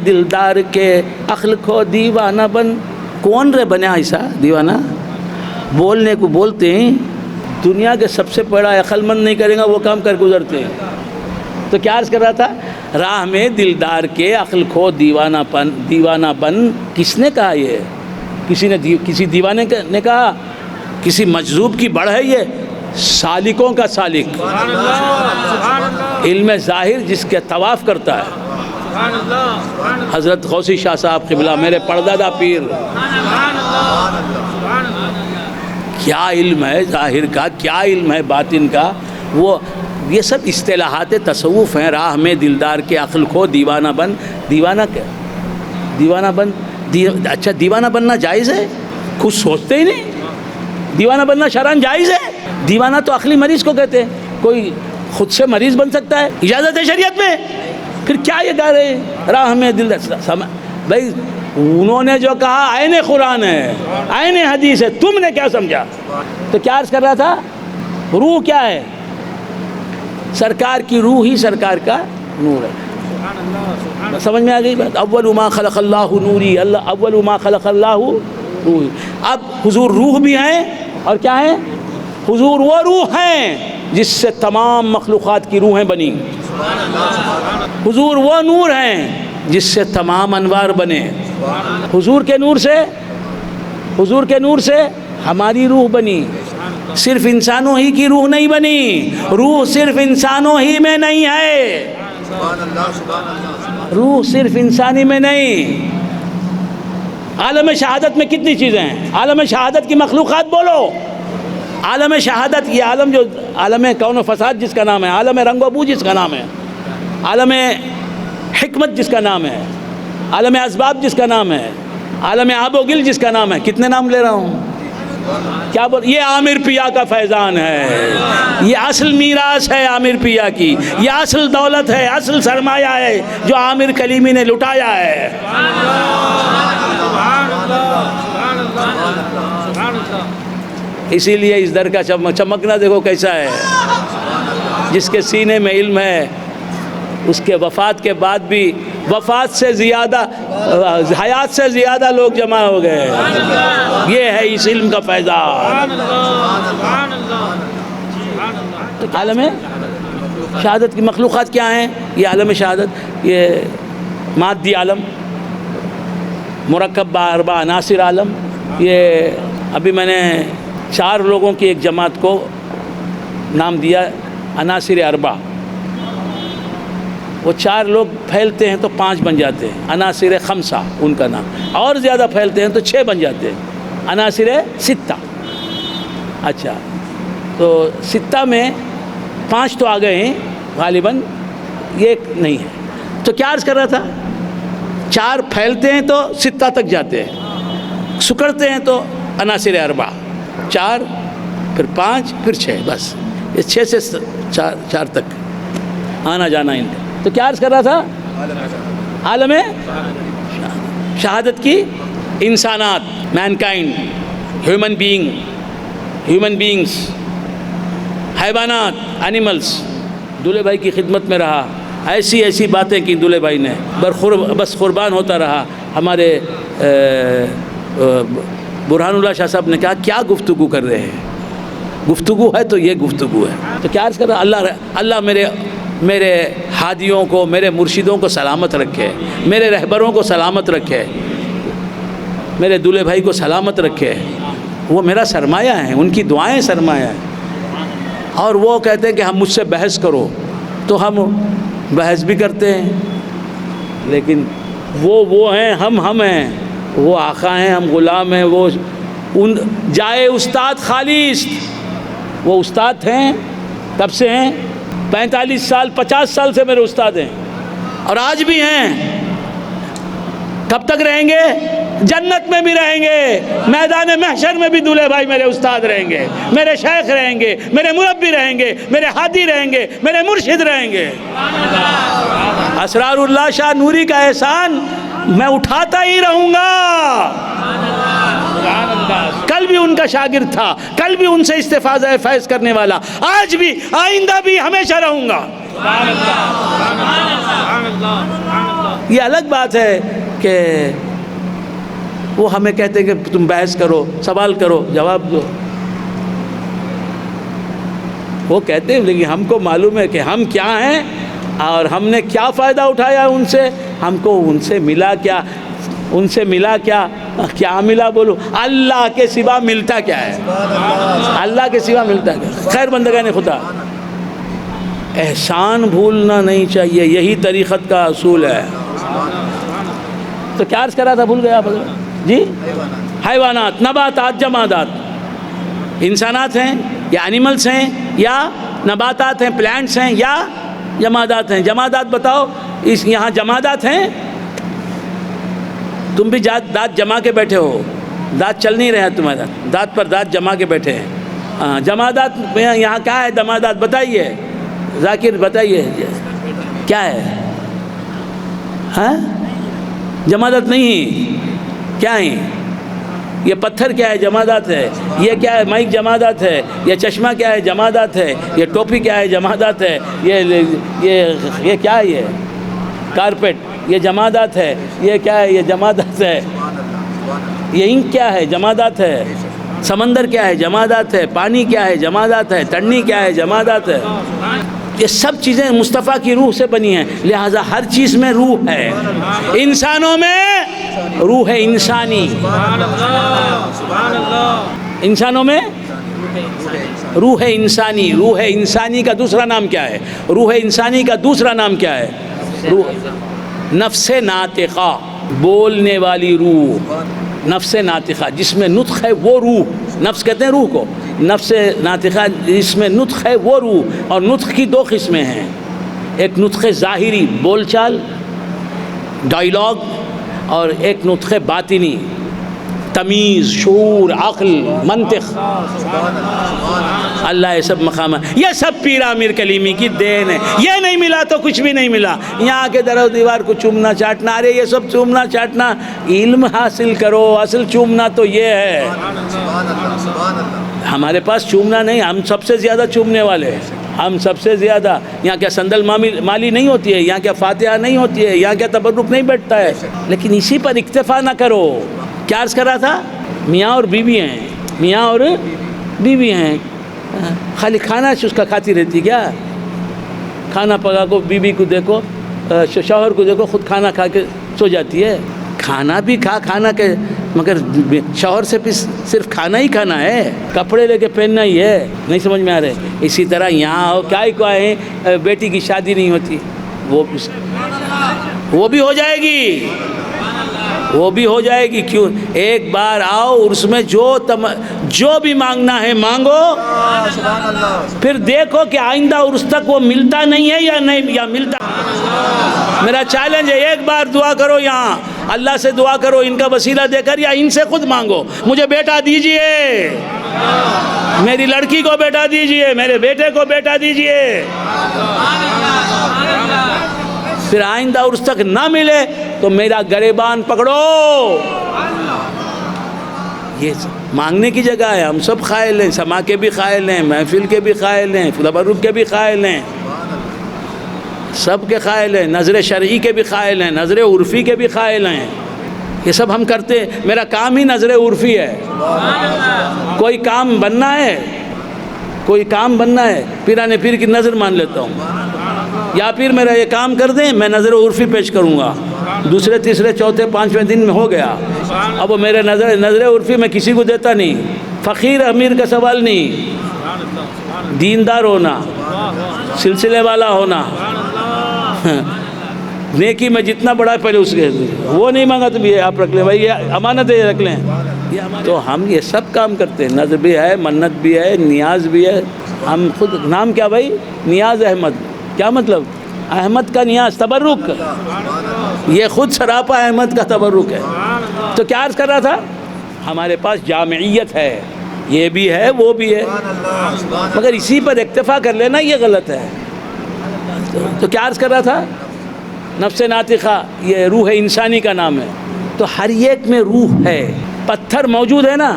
دلدار کے عقل کھو دیوانہ بن، کون رے بنا ایسا دیوانہ؟ بولنے کو بولتے ہیں، دنیا کے سب سے بڑا عقل مند نہیں کرے گا وہ کام کر گزرتے ہیں۔ تو کیا عرض کر رہا تھا؟ راہ میں دلدار کے عقل کھو دیوانہ بن، کس نے کہا؟ یہ کسی دیوانے نے کہا؟ کسی مجذوب کی بڑھ ہے؟ یہ سالکوں کا سالک، علم ظاہر جس کے طواف کرتا ہے، حضرت غوثی شاہ صاحب قبلہ، میرے پردادا پیر، کیا علم ہے ظاہر کا، کیا علم ہے باطن کا، وہ یہ سب اصطلاحات تصوف ہیں۔ راہ میں دلدار کے عقل کھو دیوانہ بن، دیوانہ کیا؟ دیوانہ بن، اچھا دیوانہ بننا جائز ہے؟ کچھ سوچتے ہی نہیں، دیوانہ بننا شرعاً جائز ہے؟ دیوانہ تو عقلی مریض کو کہتے ہیں، کوئی خود سے مریض بن سکتا ہے؟ اجازت ہے شریعت میں؟ پھر کیا یہ کہہ رہے ہیں راہ میں دلدار؟ بھائی انہوں نے جو کہا عین قرآن ہے، عین حدیث ہے، تم نے کیا سمجھا؟ تو کیا عرض کر رہا تھا؟ روح کیا ہے؟ سرکار کی روح ہی سرکار کا نور ہے۔ سمجھ میں آ گئی بات؟ اول ما خلق اللہ نوری، اول ما خلق اللہ روح۔ اب حضور روح بھی ہیں، اور کیا ہیں؟ حضور وہ روح ہیں جس سے تمام مخلوقات کی روحیں بنی، حضور وہ نور ہیں جس سے تمام انوار بنے، حضور کے نور سے ہماری روح بنی۔ صرف انسانوں ہی کی روح نہیں بنی، روح صرف انسانوں ہی میں نہیں ہے، روح صرف انسانی میں نہیں۔ عالم شہادت میں کتنی چیزیں ہیں؟ عالم شہادت کی مخلوقات بولو۔ عالم شہادت، یہ عالم جو عالم کون و فساد جس کا نام ہے، عالم رنگ و بو جس کا نام ہے، عالم حکمت جس کا نام ہے، عالم اسباب جس کا نام ہے، عالم آب و گل جس کا نام ہے، کتنے نام لے رہا ہوں؟ کیا بول؟ یہ عامر پیا کا فیضان ہے، یہ اصل میراث ہے عامر پیا کی، یہ اصل دولت ہے، اصل سرمایہ ہے جو عامر کلیمی نے لٹایا ہے۔ اسی لیے اس در کا چمکنا دیکھو کیسا ہے، جس کے سینے میں علم ہے اس کے وفات کے بعد بھی وفات سے زیادہ حیات سے زیادہ لوگ جمع ہو گئے. یہ ہے اس علم کا فیضان. عالم شہادت کی مخلوقات کیا ہیں؟ یہ عالم شہادت، یہ مادی عالم، مرکب اربع عناصر عالم. یہ ابھی میں نے 4 لوگوں کی ایک جماعت کو نام دیا عناصر اربع. وہ 4 لوگ پھیلتے ہیں تو 5 بن جاتے ہیں، عناصر خمسہ ان کا نام. اور زیادہ پھیلتے ہیں تو 6 بن جاتے ہیں، عناصر ستہ. اچھا، تو ستہ میں 5 تو آ گئے ہیں غالباً، یہ نہیں ہے. تو کیا عرض کر رہا تھا؟ 4 پھیلتے ہیں تو ستہ تک جاتے ہیں، سکڑتے ہیں تو عناصر اربع. 4 پھر 5 پھر 6، بس یہ 6 سے 4 تک آنا جانا ان کا. تو کیا عرض کر رہا تھا؟ عالم شہادت کی انسانات، مین کائنڈ، ہیومن بینگز، حیوانات، اینیملز. دولے بھائی کی خدمت میں رہا، ایسی باتیں کی دولے بھائی نے، بس قربان ہوتا رہا. ہمارے برہان اللہ شاہ صاحب نے کہا کیا گفتگو کر رہے ہیں؟ گفتگو ہے تو یہ گفتگو ہے. تو کیا عرض کر رہا؟ اللہ میرے ہادیوں کو، میرے مرشدوں کو سلامت رکھے، میرے رہبروں کو سلامت رکھے، میرے دولے بھائی کو سلامت رکھے. وہ میرا سرمایہ ہے، ان کی دعائیں سرمایہ ہیں. اور وہ کہتے ہیں کہ ہم مجھ سے بحث کرو، تو ہم بحث بھی کرتے ہیں، لیکن وہ ہیں، ہم ہیں. وہ آقا ہیں، ہم غلام ہیں. وہ جائے استاد خالص، وہ استاد ہیں. کب سے ہیں؟ 45 سال 50 سال سے میرے استاد ہیں، اور آج بھی ہیں. کب تک رہیں گے؟ جنت میں بھی رہیں گے، میدان محشر میں بھی دولے بھائی میرے استاد رہیں گے، میرے شیخ رہیں گے، میرے مربی رہیں گے، میرے ہادی رہیں گے، میرے مرشد رہیں گے. اسرار اللہ شاہ نوری کا احسان میں اٹھاتا ہی رہوں گا. کل بھی ان کا شاگرد تھا، کل بھی ان سے استفادہ فیض کرنے والا، آج بھی، آئندہ بھی، ہمیشہ رہوں گا. یہ الگ بات ہے کہ وہ ہمیں کہتے ہیں کہ تم بحث کرو، سوال کرو، جواب دو. وہ کہتے ہیں، لیکن ہم کو معلوم ہے کہ ہم کیا ہیں اور ہم نے کیا فائدہ اٹھایا ان سے. ہم کو ان سے ملا کیا؟ کیا ملا؟ بولو، اللہ کے سوا ملتا کیا ہے؟ اللہ کے سوا ملتا کیا؟ خیر بندگان خدا، احسان بھولنا نہیں چاہیے، یہی طریقت کا اصول ہے. تو کیا عرض کرا تھا؟ بھول گیا آپ جی؟ حیوانات، نباتات، جمادات. انسانات ہیں یا اینیملز ہیں یا نباتات ہیں، پلانٹس ہیں یا جمادات ہیں؟ جمادات بتاؤ، یہاں جمادات ہیں؟ تم بھی دانت جما کے بیٹھے ہو، دانت چل نہیں رہے تمہارا، دانت پر دانت جما کے بیٹھے ہیں. جمادات یہاں کیا ہے؟ جمادات بتائیے، ذاکر بتائیے کیا ہے؟ ہاں، جمادات نہیں، کیا ہیں یہ؟ پتھر کیا ہے؟ جمادات ہے. یہ کیا ہے؟ مائک جمادات ہے. یہ چشمہ کیا ہے؟ جمادات ہے. یہ ٹوپی کیا ہے؟ جمادات ہے. یہ کیا ہے؟ یہ کارپیٹ، یہ جمادات ہے. یہ کیا ہے؟ یہ جمادات ہے. یہ انک کیا ہے؟ جمادات ہے. سمندر کیا ہے؟ جمادات ہے. پانی کیا ہے؟ جمادات ہے. تڑنی کیا ہے؟ جمادات ہے. یہ سب چیزیں مصطفیٰ کی روح سے بنی ہیں، لہٰذا ہر چیز میں روح ہے. انسانوں میں روح انسانی، انسانوں میں روح انسانی. روح انسانی کا دوسرا نام کیا ہے؟ روح انسانی کا دوسرا نام کیا ہے؟ نفس ناطقہ، بولنے والی روح. نفس ناطقہ جس میں نطق ہے وہ روح، نفس کہتے ہیں روح کو. نفس ناطقہ جس میں نطق ہے وہ روح. اور نطق کی 2 قسمیں ہیں، ایک نطق ظاہری، بول چال، ڈائیلاگ، اور ایک نطق باطنی، تمیز، شعور، عقل، منطق. اللہ یہ سب مقام ہے، یہ سب پیر امیر کلیمی کی دین ہے. یہ نہیں ملا تو کچھ بھی نہیں ملا. یہاں کے در و دیوار کو چومنا چاٹنا، ارے یہ سب چومنا چاٹنا، علم حاصل کرو. اصل چومنا تو یہ ہے. ہمارے پاس چومنا نہیں، ہم سب سے زیادہ چومنے والے ہیں. ہم سب سے زیادہ یہاں کیا صندل مالی نہیں ہوتی ہے، یہاں کیا فاتحہ نہیں ہوتی ہے، یہاں کیا تبرک نہیں بیٹھتا ہے، لیکن اسی پر اکتفا نہ کرو۔ کیا عرض کر رہا تھا؟ میاں اور بیوی ہیں، میاں اور بیوی ہیں، خالی کھانا اس کا کھاتی رہتی کیا؟ کھانا پکا کو بیوی کو دیکھو، شوہر کو دیکھو، خود کھانا کھا کے سو جاتی ہے۔ کھانا بھی کھانا کے مگر شوہر سے بھی صرف کھانا ہی کھانا ہے، کپڑے لے کے پہننا ہی ہے، نہیں سمجھ میں آ رہے۔ اسی طرح یہاں کیا ہی کوئی ہے، بیٹی کی شادی نہیں ہوتی، وہ بھی ہو جائے گی، وہ بھی ہو جائے گی۔ کیوں؟ ایک بار آؤ اور اس میں جو بھی مانگنا ہے مانگو، پھر دیکھو کہ آئندہ عرس تک وہ ملتا نہیں ہے یا ملتا۔ میرا چیلنج ہے، ایک بار دعا کرو، یہاں اللہ سے دعا کرو ان کا وسیلہ دے کر، یا ان سے خود مانگو، مجھے بیٹا دیجئے، میری لڑکی کو بیٹا دیجئے، میرے بیٹے کو بیٹا دیجئے۔ پھر آئندہ عرس تک نہ ملے تو میرا گریبان پکڑو۔ یہ مانگنے کی جگہ ہے، ہم سب قائل ہیں، سما کے بھی قائل ہیں، محفل کے بھی قائل ہیں، تبرک کے بھی قائل ہیں، سب کے قائل ہیں، نظر شرعی کے بھی قائل ہیں، نظر عرفی کے بھی قائل ہیں۔ یہ سب ہم کرتے ہیں، میرا کام ہی نظر عرفی ہے۔ کوئی کام بننا ہے، کوئی کام بننا ہے، پیرانے پیر کی نظر مان لیتا ہوں، یا پھر میرا یہ کام کر دیں، میں نظر عرفی پیش کروں گا، دوسرے تیسرے چوتھے پانچویں دن میں ہو گیا۔ اب وہ میرے نظر عرفی میں کسی کو دیتا نہیں، فقیر امیر کا سوال نہیں، دیندار ہونا، سلسلے والا ہونا، نیکی میں جتنا بڑا ہے پہلے اس کے وہ نہیں مانگا تو بھی ہے، آپ رکھ لیں بھائی، یہ امانت ہے، رکھ لیں۔ تو ہم یہ سب کام کرتے ہیں، نظر بھی ہے، منت بھی ہے، نیاز بھی ہے۔ ہم خود نام کیا بھائی؟ نیاز احمد، کیا مطلب؟ احمد کا نیاز، تبرک، یہ خود سراپا احمد کا تبرک ہے۔ تو کیا عرض کر رہا تھا؟ ہمارے پاس جامعیت ہے، یہ بھی ہے وہ بھی ہے، مگر اسی پر اکتفا کر لینا یہ غلط ہے۔ تو کیا عرض کر رہا تھا؟ نفس ناطقہ یہ روح انسانی کا نام ہے، تو ہر ایک میں روح ہے۔ پتھر موجود ہے نا،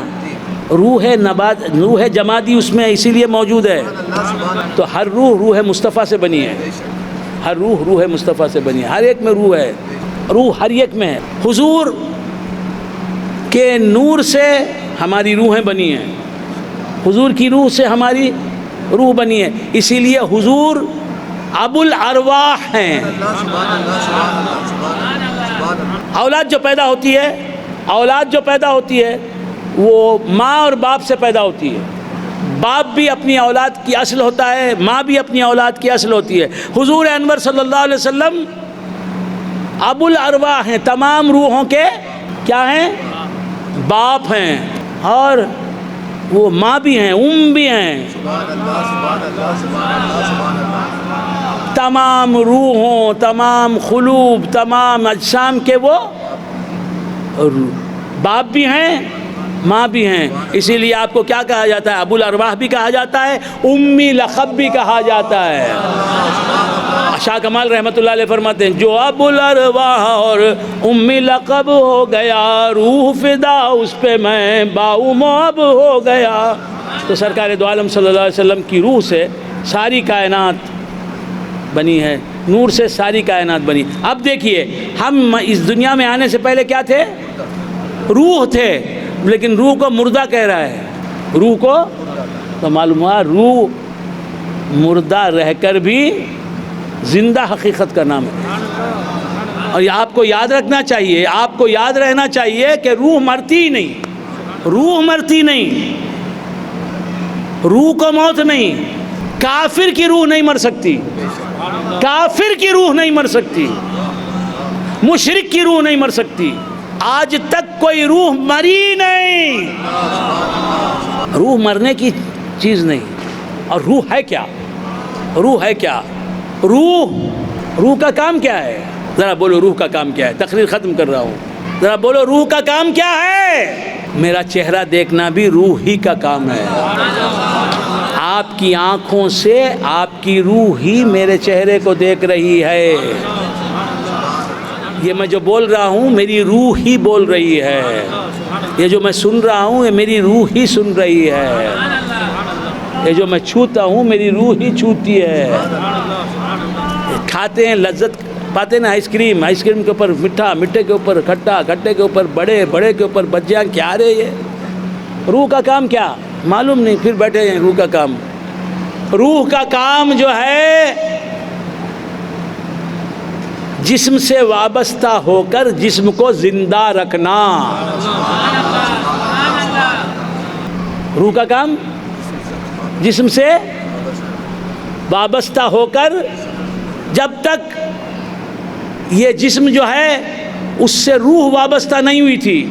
روح نبات، روح جمادی اس میں اسی لیے موجود ہے۔ تو ہر روح مصطفیٰ سے بنی ہے، ہر روح مصطفیٰ سے بنی ہے، ہر ایک میں روح ہے، روح ہر ایک میں ہے۔ حضور کے نور سے ہماری روحیں بنی ہیں، حضور کی روح سے ہماری روح بنی ہے، اسی لیے حضور ابو الارواح ہیں۔ اولاد جو پیدا ہوتی ہے وہ ماں اور باپ سے پیدا ہوتی ہے، باپ بھی اپنی اولاد کی اصل ہوتا ہے، ماں بھی اپنی اولاد کی اصل ہوتی ہے۔ حضور انور صلی اللہ علیہ وسلم ابو الارواح ہیں، تمام روحوں کے کیا ہیں؟ باپ ہیں، اور وہ ماں بھی ہیں، بھی ہیں۔ تمام روحوں، تمام قلوب، تمام اجسام کے وہ باپ بھی ہیں، ماں بھی ہیں۔ اسی لیے آپ کو کیا کہا جاتا ہے؟ ابو الارواح بھی کہا جاتا ہے، امی لقب بھی کہا جاتا ہے۔ شاہ کمال رحمۃ اللہ علیہ فرماتے ہیں، جو ابو الارواح اور امی لقب ہو گیا، روح فدا اس پہ میں باؤمب ہو گیا۔ تو سرکار دو عالم صلی اللہ علیہ وسلم کی روح سے ساری کائنات بنی ہے، نور سے ساری کائنات بنی۔ اب دیکھیے، ہم اس دنیا میں آنے سے پہلے کیا تھے؟ روح تھے، لیکن روح کو مردہ کہہ رہا ہے، روح کو تو معلوم ہوا روح مردہ رہ کر بھی زندہ حقیقت کا نام ہے۔ اور آپ کو یاد رکھنا چاہیے، آپ کو یاد رہنا چاہیے کہ روح مرتی نہیں، روح مرتی نہیں، روح کو موت نہیں۔ کافر کی روح نہیں مر سکتی، کافر کی روح نہیں مر سکتی، مشرک کی روح نہیں مر سکتی، آج تک کوئی روح مری نہیں، روح مرنے کی چیز نہیں۔ اور روح ہے کیا؟ روح ہے کیا؟ روح کا کام کیا ہے؟ ذرا بولو روح کا کام کیا ہے؟ تقریر ختم کر رہا ہوں، ذرا بولو روح کا کام کیا ہے؟ میرا چہرہ دیکھنا بھی روح ہی کا کام ہے۔ آپ کی آنکھوں سے آپ کی روح ہی میرے چہرے کو دیکھ رہی ہے، یہ میں جو بول رہا ہوں میری روح ہی بول رہی ہے، یہ جو میں سن رہا ہوں یہ میری روح ہی سن رہی ہے۔ یہ جو میں چھوتا ہوں میری روح ہی چھوتی ہے. کھاتے ہیں لذت پاتے نا آئس کریم کے اوپر میٹھا، میٹھے کے اوپر کھٹا، کھٹے کے اوپر بڑے، بڑے کے اوپر بچیاں. کیا رہے یہ روح کا کام کیا معلوم نہیں. پھر بیٹھے ہیں روح کا کام. روح کا کام جو ہے جسم سے وابستہ ہو کر جسم کو زندہ رکھنا. روح کا کام جسم سے وابستہ ہو کر، جب تک یہ جسم جو ہے اس سے روح وابستہ نہیں ہوئی تھی.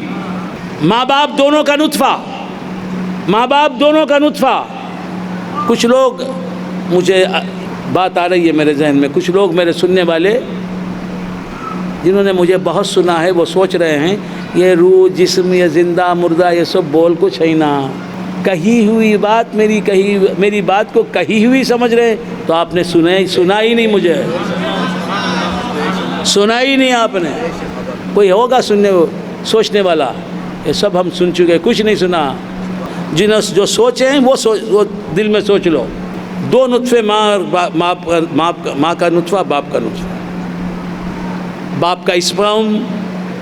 ماں باپ دونوں کا نطفہ، ماں باپ دونوں کا نطفہ. کچھ لوگ، مجھے بات آ رہی ہے میرے ذہن میں، کچھ لوگ میرے سننے والے جنہوں نے مجھے بہت سنا ہے وہ سوچ رہے ہیں یہ روح جسم، یہ زندہ مردہ، یہ سب بول کچھ ہے نا. کہی ہوئی بات میری بات کو کہی ہوئی سمجھ رہے. تو آپ نے سنا ہی نہیں، مجھے سنا ہی نہیں آپ نے. کوئی ہوگا سوچنے والا. یہ سب ہم سن چکے، کچھ نہیں سنا. جو سوچے ہیں وہ دل میں سوچ لو. 2 نطفے، ماں کا نطفہ، باپ کا نطفہ. باپ کا اسپرم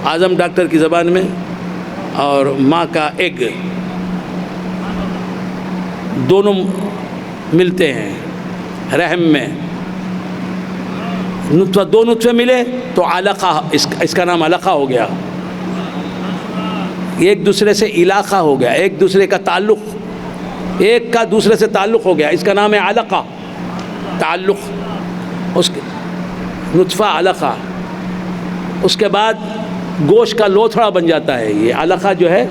اعظم ڈاکٹر کی زبان میں، اور ماں کا ایگ، دونوں ملتے ہیں رحم میں. نطفہ، 2 نطفے ملے تو علقہ، اس کا نام علقہ ہو گیا. ایک دوسرے سے علاقہ ہو گیا، ایک دوسرے کا تعلق، ایک کا دوسرے سے تعلق ہو گیا. اس کا نام ہے علقہ، تعلق. اس کے نطفہ علقہ. اس کے بعد گوشت کا لوتھڑا بن جاتا ہے. یہ علقہ جو ہے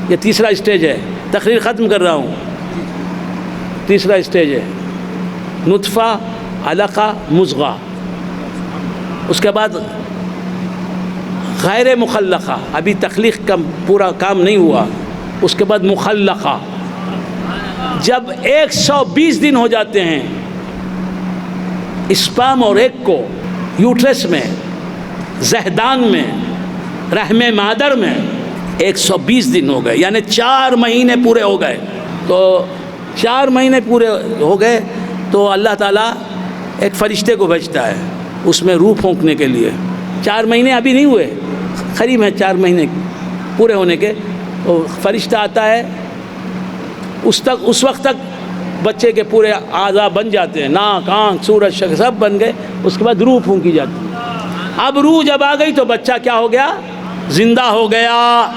یہ تیسرا اسٹیج ہے. تقریر ختم کر رہا ہوں. تیسرا اسٹیج ہے نطفہ، علقہ، مضغہ. اس کے بعد غیر مخلقہ، ابھی تخلیق کا پورا کام نہیں ہوا. اس کے بعد مخلقہ. جب 120 دن ہو جاتے ہیں اسپرم اور ایگ کو یوٹرس میں، زہدان میں، رحم مادر میں، 120 دن ہو گئے، یعنی 4 مہینے پورے ہو گئے. تو 4 مہینے پورے ہو گئے تو اللہ تعالیٰ ایک فرشتے کو بھیجتا ہے اس میں روح پھونکنے کے لیے. 4 مہینے ابھی نہیں ہوئے، قریب ہیں 4 مہینے پورے ہونے کے. تو فرشتہ آتا ہے. اس وقت تک بچے کے پورے اعضاء بن جاتے ہیں، ناک، آنکھ، صورت، شکل سب بن گئے. اس کے بعد روح پھونکی جاتی ہے. اب روح جب آ گئی تو بچہ کیا ہو گیا؟ زندہ ہو گیا.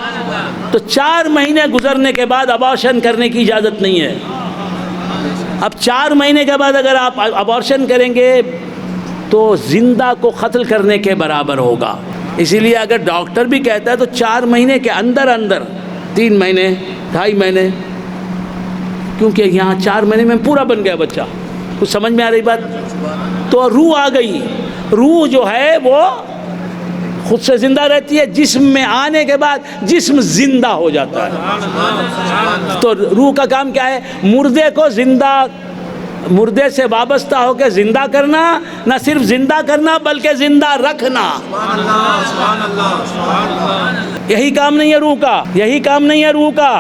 تو 4 مہینے گزرنے کے بعد ابارشن کرنے کی اجازت نہیں ہے. اب 4 مہینے کے بعد اگر آپ ابارشن کریں گے تو زندہ کو قتل کرنے کے برابر ہوگا. اسی لیے اگر ڈاکٹر بھی کہتا ہے تو 4 مہینے کے اندر 3 مہینے 2.5 مہینے، کیونکہ یہاں 4 مہینے میں پورا بن گیا بچہ. کچھ سمجھ میں آ رہی بات؟ تو روح آ گئی. روح جو ہے وہ خود سے زندہ رہتی ہے. جسم میں آنے کے بعد جسم زندہ ہو جاتا ہے. تو روح کا کام کیا ہے؟ مردے کو زندہ، مردے سے وابستہ ہو کے زندہ کرنا. نہ صرف زندہ کرنا بلکہ زندہ رکھنا. یہی کام نہیں ہے روح کا، یہی کام نہیں ہے روح کا.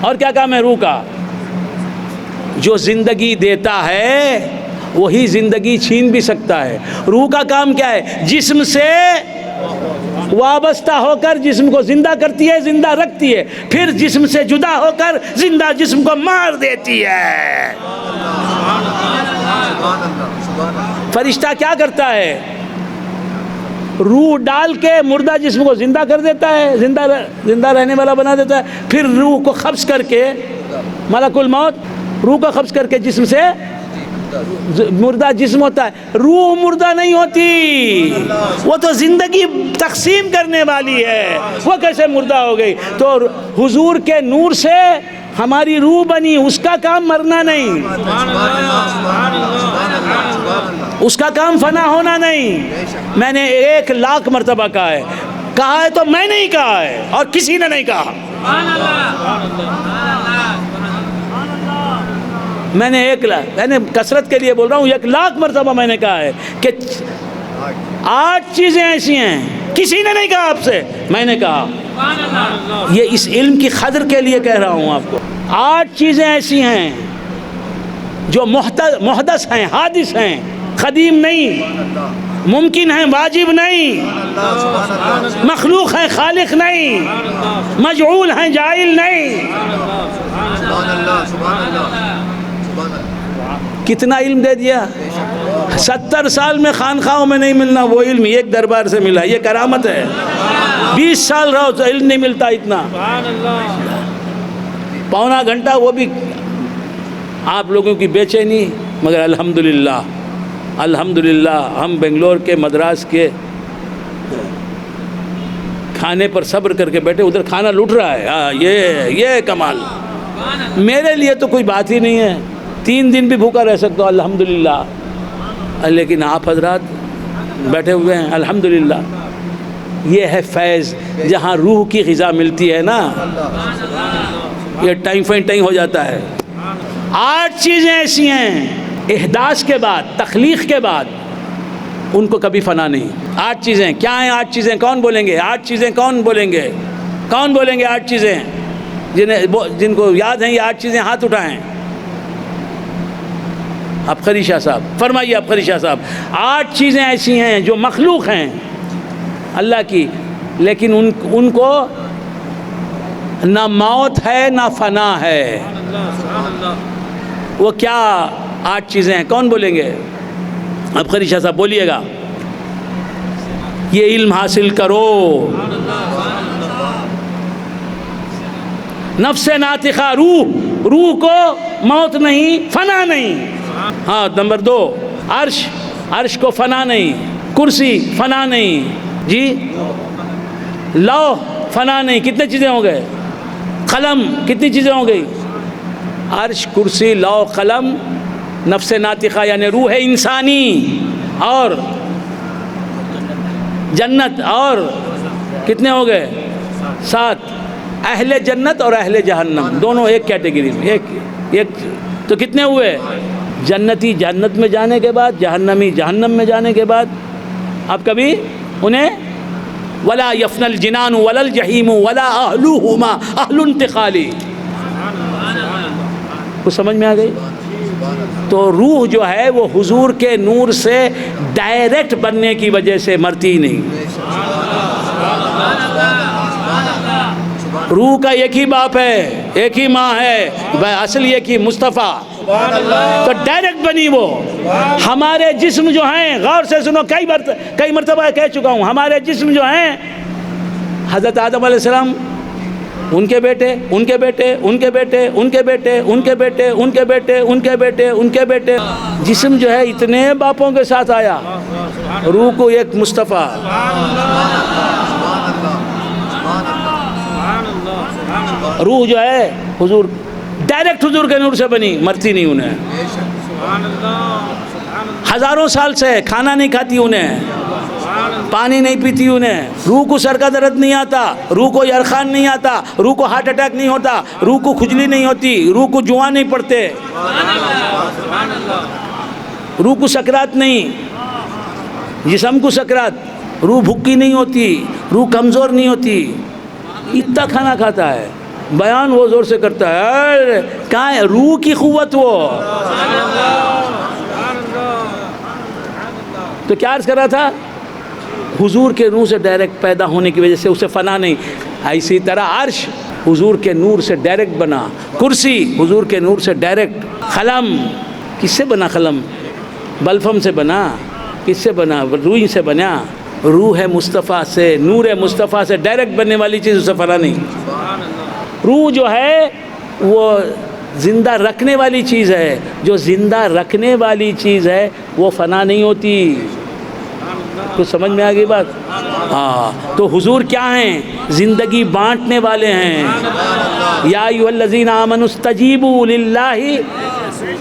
اور کیا کام ہے روح کا؟ جو زندگی دیتا ہے وہی زندگی چھین بھی سکتا ہے. روح کا کام کیا ہے؟ جسم سے وابستہ ہو کر جسم کو زندہ کرتی ہے، زندہ رکھتی ہے. پھر جسم سے جدا ہو کر زندہ جسم کو مار دیتی ہے. فرشتہ کیا کرتا ہے؟ روح ڈال کے مردہ جسم کو زندہ کر دیتا ہے، زندہ رہنے والا بنا دیتا ہے. پھر روح کو قبض کر کے، ملک الموت روح کو قبض کر کے جسم سے، مردہ جسم ہوتا ہے، روح مردہ نہیں ہوتی. وہ تو زندگی تقسیم کرنے والی ہے. وہ کیسے مردہ ہو گئی؟ تو حضور کے نور سے ہماری روح بنی. اس کا کام مرنا نہیں، اس کا کام فنا ہونا نہیں. میں نے 1,00,000 مرتبہ کہا ہے تو میں نہیں کہا ہے اور کسی نے نہیں کہا. میں نے 1,00,000، میں نے کثرت کے لیے بول رہا ہوں، 1,00,000 مرتبہ میں نے کہا ہے کہ 8 چیزیں ایسی ہیں. کسی نے نہیں کہا آپ سے، میں نے کہا. یہ اس علم کی قدر کے لیے کہہ رہا ہوں آپ کو. 8 چیزیں ایسی ہیں جو محدث ہیں، حادث ہیں، قدیم نہیں، ممکن ہیں واجب نہیں، مخلوق ہیں خالق نہیں، مجعول ہیں جائل نہیں۔ کتنا علم دے دیا، 70 سال میں خانخواہوں میں نہیں ملنا وہ علم ایک دربار سے ملا، یہ کرامت ہے۔ 20 سال رہو تو علم نہیں ملتا اتنا، پونا گھنٹہ وہ بھی آپ لوگوں کی بے چینی، مگر الحمدللہ الحمدللہ ہم بنگلور کے، مدراس کے کھانے پر صبر کر کے بیٹھے، ادھر کھانا لوٹ رہا ہے، یہ کمال میرے لیے تو کوئی بات ہی نہیں ہے، 3 دن بھی بھوکا رہ سکتا ہوں الحمدللہ، لیکن آپ حضرات بیٹھے ہوئے ہیں الحمدللہ۔ یہ ہے فیض، جہاں روح کی غذا ملتی ہے نا، یہ ٹائم فائن ہو جاتا ہے۔ 8 چیزیں ایسی ہیں احداث کے بعد، تخلیق کے بعد، ان کو کبھی فنا نہیں۔ 8 چیزیں کیا ہیں؟ 8 چیزیں کون بولیں گے؟ 8 چیزیں کون بولیں گے؟ کون بولیں گے 8 چیزیں؟ جن کو یاد ہیں یہ 8 چیزیں ہاتھ اٹھائیں۔ عبقری شاہ صاحب فرمائیے، عبقری شاہ صاحب۔ 8 چیزیں ایسی ہیں جو مخلوق ہیں اللہ کی، لیکن ان کو نہ موت ہے نہ فنا ہے۔ وہ کیا 8 چیزیں ہیں؟ کون بولیں گے؟ عبقری شاہ صاحب بولیے گا۔ یہ علم حاصل کرو، نفس ناطقہ، روح کو موت نہیں، فنا نہیں۔ ہاں نمبر 2 عرش کو فنا نہیں، کرسی فنا نہیں، جی لوح فنا نہیں۔ کتنے چیزیں ہو گئے؟ قلم کتنی چیزیں ہو گئی؟ عرش، کرسی، لوح، قلم، نفس ناطقہ یعنی روح انسانی، اور جنت، اور کتنے ہو گئے؟ 7۔ اہل جنت اور اہل جہنم دونوں ایک کیٹیگری میں، ایک تو کتنے ہوئے؟ جنتی جنت میں جانے کے بعد، جہنمی جہنم میں جانے کے بعد، اب کبھی انہیں ولا یفنى الجنان ولا الجحیم ولا اہلہما اہل انتقالی، کچھ سمجھ میں آ گئی؟ تو روح جو ہے وہ حضور کے نور سے ڈائریکٹ بننے کی وجہ سے مرتی نہیں۔ روح کا ایک ہی باپ ہے، ایک ہی ماں ہے، اصل ایک ہی مصطفیٰ، تو ڈائریکٹ بنی وہ۔ ہمارے جسم جو ہیں، غور سے سنو، کئی مرتبہ کہہ چکا ہوں، ہمارے جسم جو ہیں حضرت آدم علیہ السلام، ان کے بیٹے، ان کے بیٹے، ان کے بیٹے، ان کے بیٹے، ان کے بیٹے، ان کے بیٹے، ان کے بیٹے، ان کے بیٹے، جسم جو ہے اتنے باپوں کے ساتھ آیا، روح کو ایک مصطفیٰ۔ روح جو ہے حضور ڈائریکٹ حضور کے نور سے بنی، مرتی نہیں انہیں، ہزاروں سال سے کھانا نہیں کھاتی انہیں، پانی نہیں پیتی انہیں، روح کو سر کا درد نہیں آتا، روح کو یرخان نہیں آتا، روح کو ہارٹ اٹیک نہیں ہوتا، روح کو کھجلی نہیں ہوتی، روح کو جواں نہیں پڑتے، روح کو سکرات نہیں، جسم کو سکرات، روح بھوکی نہیں ہوتی، روح کمزور نہیں ہوتی، اتنا کھانا کھاتا ہے، بیان وہ زور سے کرتا ہے، کہاں ہے روح کی قوت؟ وہ تو کیا عرض کر رہا تھا؟ حضور کے نور سے ڈائریکٹ پیدا ہونے کی وجہ سے اسے فنا نہیں۔ اسی طرح عرش حضور کے نور سے ڈائریکٹ بنا، کرسی حضور کے نور سے ڈائریکٹ، قلم کس سے بنا؟ قلم بلفم سے بنا، کس سے بنا؟ روح سے بنا، روح مصطفیٰ سے، نور مصطفیٰ سے ڈائریکٹ بننے والی چیز اسے فنا نہیں۔ روح جو ہے وہ زندہ رکھنے والی چیز ہے، جو زندہ رکھنے والی چیز ہے وہ فنا نہیں ہوتی۔ کچھ سمجھ میں آ گئی بات؟ ہاں، تو حضور کیا ہیں؟ زندگی بانٹنے والے ہیں۔ یا ایھا الذین آمنوا استجیبوا للہ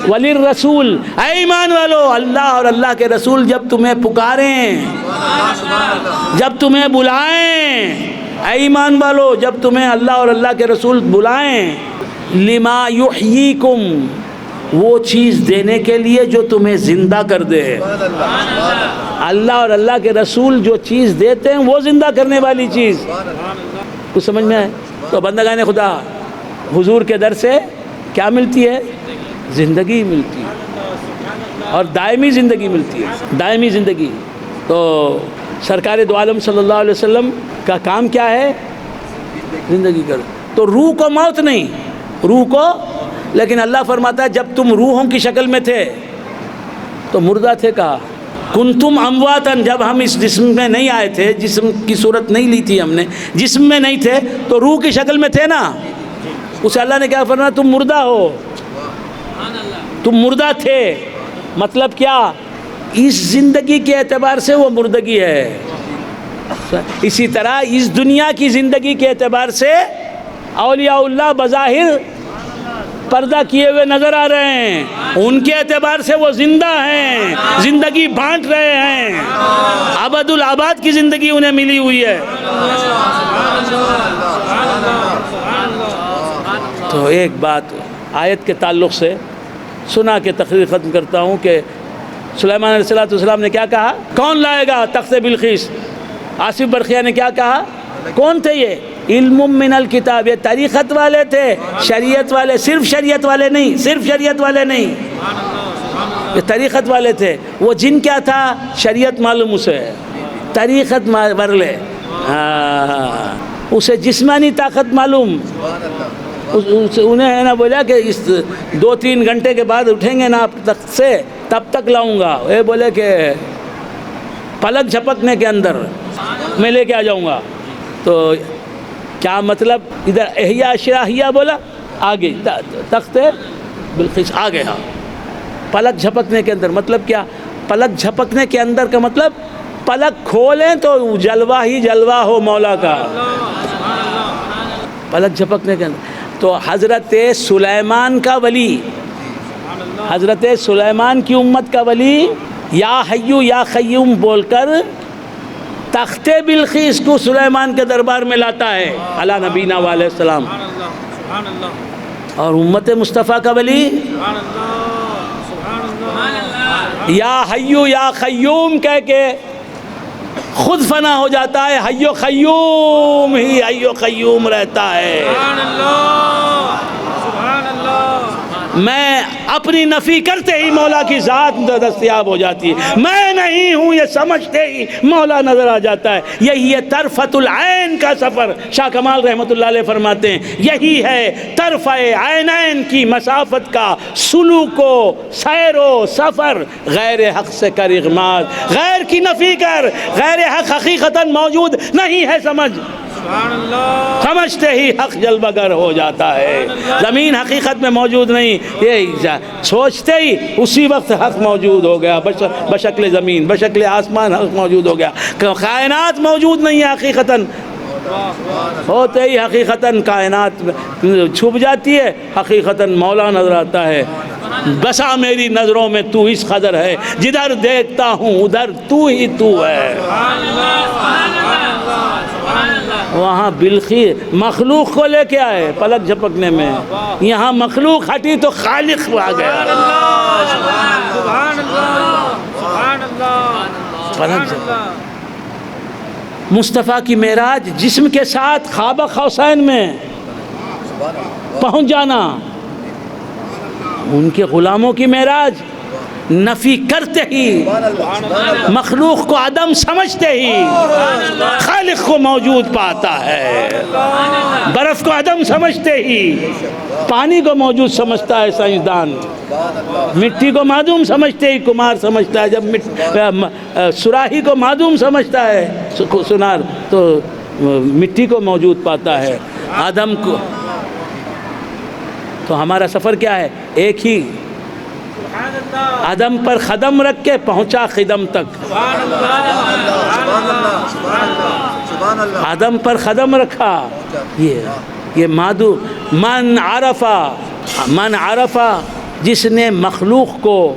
وللرسول، اے ایمان والو، اللہ اور اللہ کے رسول جب تمہیں پکاریں، جب تمہیں بلائیں، اے ایمان والو جب تمہیں اللہ اور اللہ کے رسول بلائیں، لما یحییکم، وہ چیز دینے کے لیے جو تمہیں زندہ کر دے۔ اللہ اور اللہ کے رسول جو چیز دیتے ہیں وہ زندہ کرنے والی چیز، کچھ سمجھ میں ہے؟ تو بندگان خدا حضور کے در سے کیا ملتی ہے؟ زندگی ملتی ہے اور دائمی زندگی ملتی ہے، دائمی زندگی۔ تو سرکار دو عالم صلی اللہ علیہ وسلم کا کام کیا ہے؟ زندگی کرو۔ تو روح کو موت نہیں، روح کو، لیکن اللہ فرماتا ہے جب تم روحوں کی شکل میں تھے تو مردہ تھے، کہا کنتم امواتن، جب ہم اس جسم میں نہیں آئے تھے، جسم کی صورت نہیں لی تھی ہم نے، جسم میں نہیں تھے تو روح کی شکل میں تھے نا، اسے اللہ نے کیا فرمایا؟ تم مردہ ہو، تم مردہ تھے۔ مطلب کیا؟ اس زندگی کے اعتبار سے وہ مردگی ہے، اسی طرح اس دنیا کی زندگی کے اعتبار سے اولیاء اللہ بظاہر پردہ کیے ہوئے نظر آ رہے ہیں، ان کے اعتبار سے وہ زندہ ہیں، زندگی بانٹ رہے ہیں، ابد الآباد کی زندگی انہیں ملی ہوئی ہے۔ تو ایک بات آیت کے تعلق سے سنا کے تقریر ختم کرتا ہوں کہ سلیمان علیہ السلام نے کیا کہا؟ کون لائے گا تخت بلقیس؟ آصف برقیہ نے کیا کہا؟ کون تھے یہ؟ علم من الکتاب، یہ طریقت والے تھے، شریعت والے، صرف شریعت والے نہیں، صرف شریعت والے نہیں، یہ طریقت والے تھے۔ وہ جن کیا تھا؟ شریعت معلوم اسے، طریقت ورلے، اسے جسمانی طاقت معلوم، انہیں ہے نا بولا کہ اس 2-3 گھنٹے کے بعد اٹھیں گے نا آپ تخت سے تب تک لاؤں گا، یہ بولے کہ پلک جھپکنے کے اندر میں لے کے آ جاؤں گا۔ تو کیا مطلب؟ ادھر احیا شراحیہ بولا، آگے تخت بلقیس آ گیا پلک جھپکنے کے اندر۔ مطلب کیا؟ پلک جھپکنے کے اندر کا مطلب پلک کھولیں تو جلوہ ہی جلوہ ہو مولا کا، پلک جھپکنے کے اندر۔ تو حضرت سلیمان کا ولی، حضرت سلیمان کی امت کا ولی یا حیو یا قیوم بول کر تخت بلقیس کو سلیمان کے دربار میں لاتا ہے علی نبینا علیہ السلام، اور امت مصطفیٰ کا ولی یا حیو یا قیوم کہہ کے خود فنا ہو جاتا ہے، حی و قیوم ہی حی و قیوم رہتا ہے۔ میں اپنی نفی کرتے ہی مولا کی ذات دستیاب ہو جاتی ہے، میں نہیں ہوں یہ سمجھتے ہی مولا نظر آ جاتا ہے۔ یہی ہے طرفۃ العین کا سفر، شاہ کمال رحمۃ اللہ علیہ فرماتے ہیں یہی ہے طرفہ عینین کی مسافت کا سلوک و سیر و سفر، غیر حق سے کر اغماض، غیر کی نفی کر، غیر حق حقیقتاً موجود نہیں ہے سمجھ، سمجھتے ہی حق جلوہ گر ہو جاتا ہے۔ زمین حقیقت میں موجود نہیں، یہ سوچتے ہی اسی وقت حق موجود ہو گیا، بشکل زمین بشکل آسمان حق موجود ہو گیا۔ کائنات موجود نہیں ہے حقیقتاً، ہوتے ہی حقیقتاً کائنات چھپ جاتی ہے، حقیقتاً مولا نظر آتا ہے۔ بسا میری نظروں میں تو اس قدر ہے، جدھر دیکھتا ہوں ادھر تو ہی تو ہے۔ وہاں بلقیس مخلوق کو لے کے آئے پلک جھپکنے میں، یہاں مخلوق ہٹی تو خالق آ گیا۔ پلک مصطفیٰ کی معراج جسم کے ساتھ خواب قوسین میں پہنچ جانا، ان کے غلاموں کی معراج نفی کرتے ہی، مخلوق کو عدم سمجھتے ہی خالق کو موجود پاتا ہے، برف کو عدم سمجھتے ہی پانی کو موجود سمجھتا ہے سائنسدان، مٹی کو معدوم سمجھتے ہی کمار سمجھتا ہے، جب سراہی کو معدوم سمجھتا ہے سنار تو مٹی کو موجود پاتا ہے، آدم کو۔ تو ہمارا سفر کیا ہے؟ ایک ہی، آدم پر قدم رکھ کے پہنچا خدم تک، آدم پر قدم رکھا، یہ مادو من عرفہ جس نے مخلوق کو،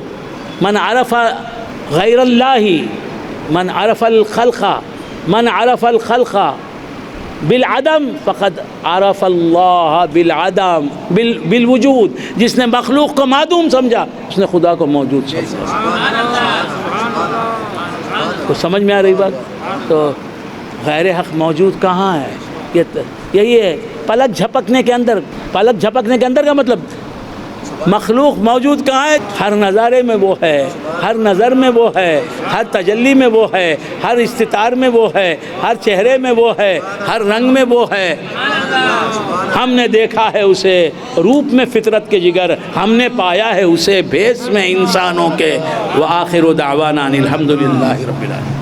من عرف غیر اللہ، من عرف الخلق بالعدم فقد عرف اللہ بالعدم بالوجود، جس نے مخلوق کو معدوم سمجھا اس نے خدا کو موجود سمجھا۔ تو سمجھ میں آ رہی بات؟ تو غیر حق موجود کہاں ہے؟ یہی ہے پلک جھپکنے کے اندر۔ پلک جھپکنے کے اندر کا مطلب مخلوق موجود کہاں ہے؟ ہر نظارے میں وہ ہے، ہر نظر میں وہ ہے، ہر تجلی میں وہ ہے، ہر استطار میں وہ ہے، ہر چہرے میں وہ ہے، ہر رنگ میں وہ ہے۔ ہم نے دیکھا ہے اسے روپ میں فطرت کے جگر، ہم نے پایا ہے اسے بھیس میں انسانوں کے۔ وآخر دعوانا ان الحمدللہ رب العالمین۔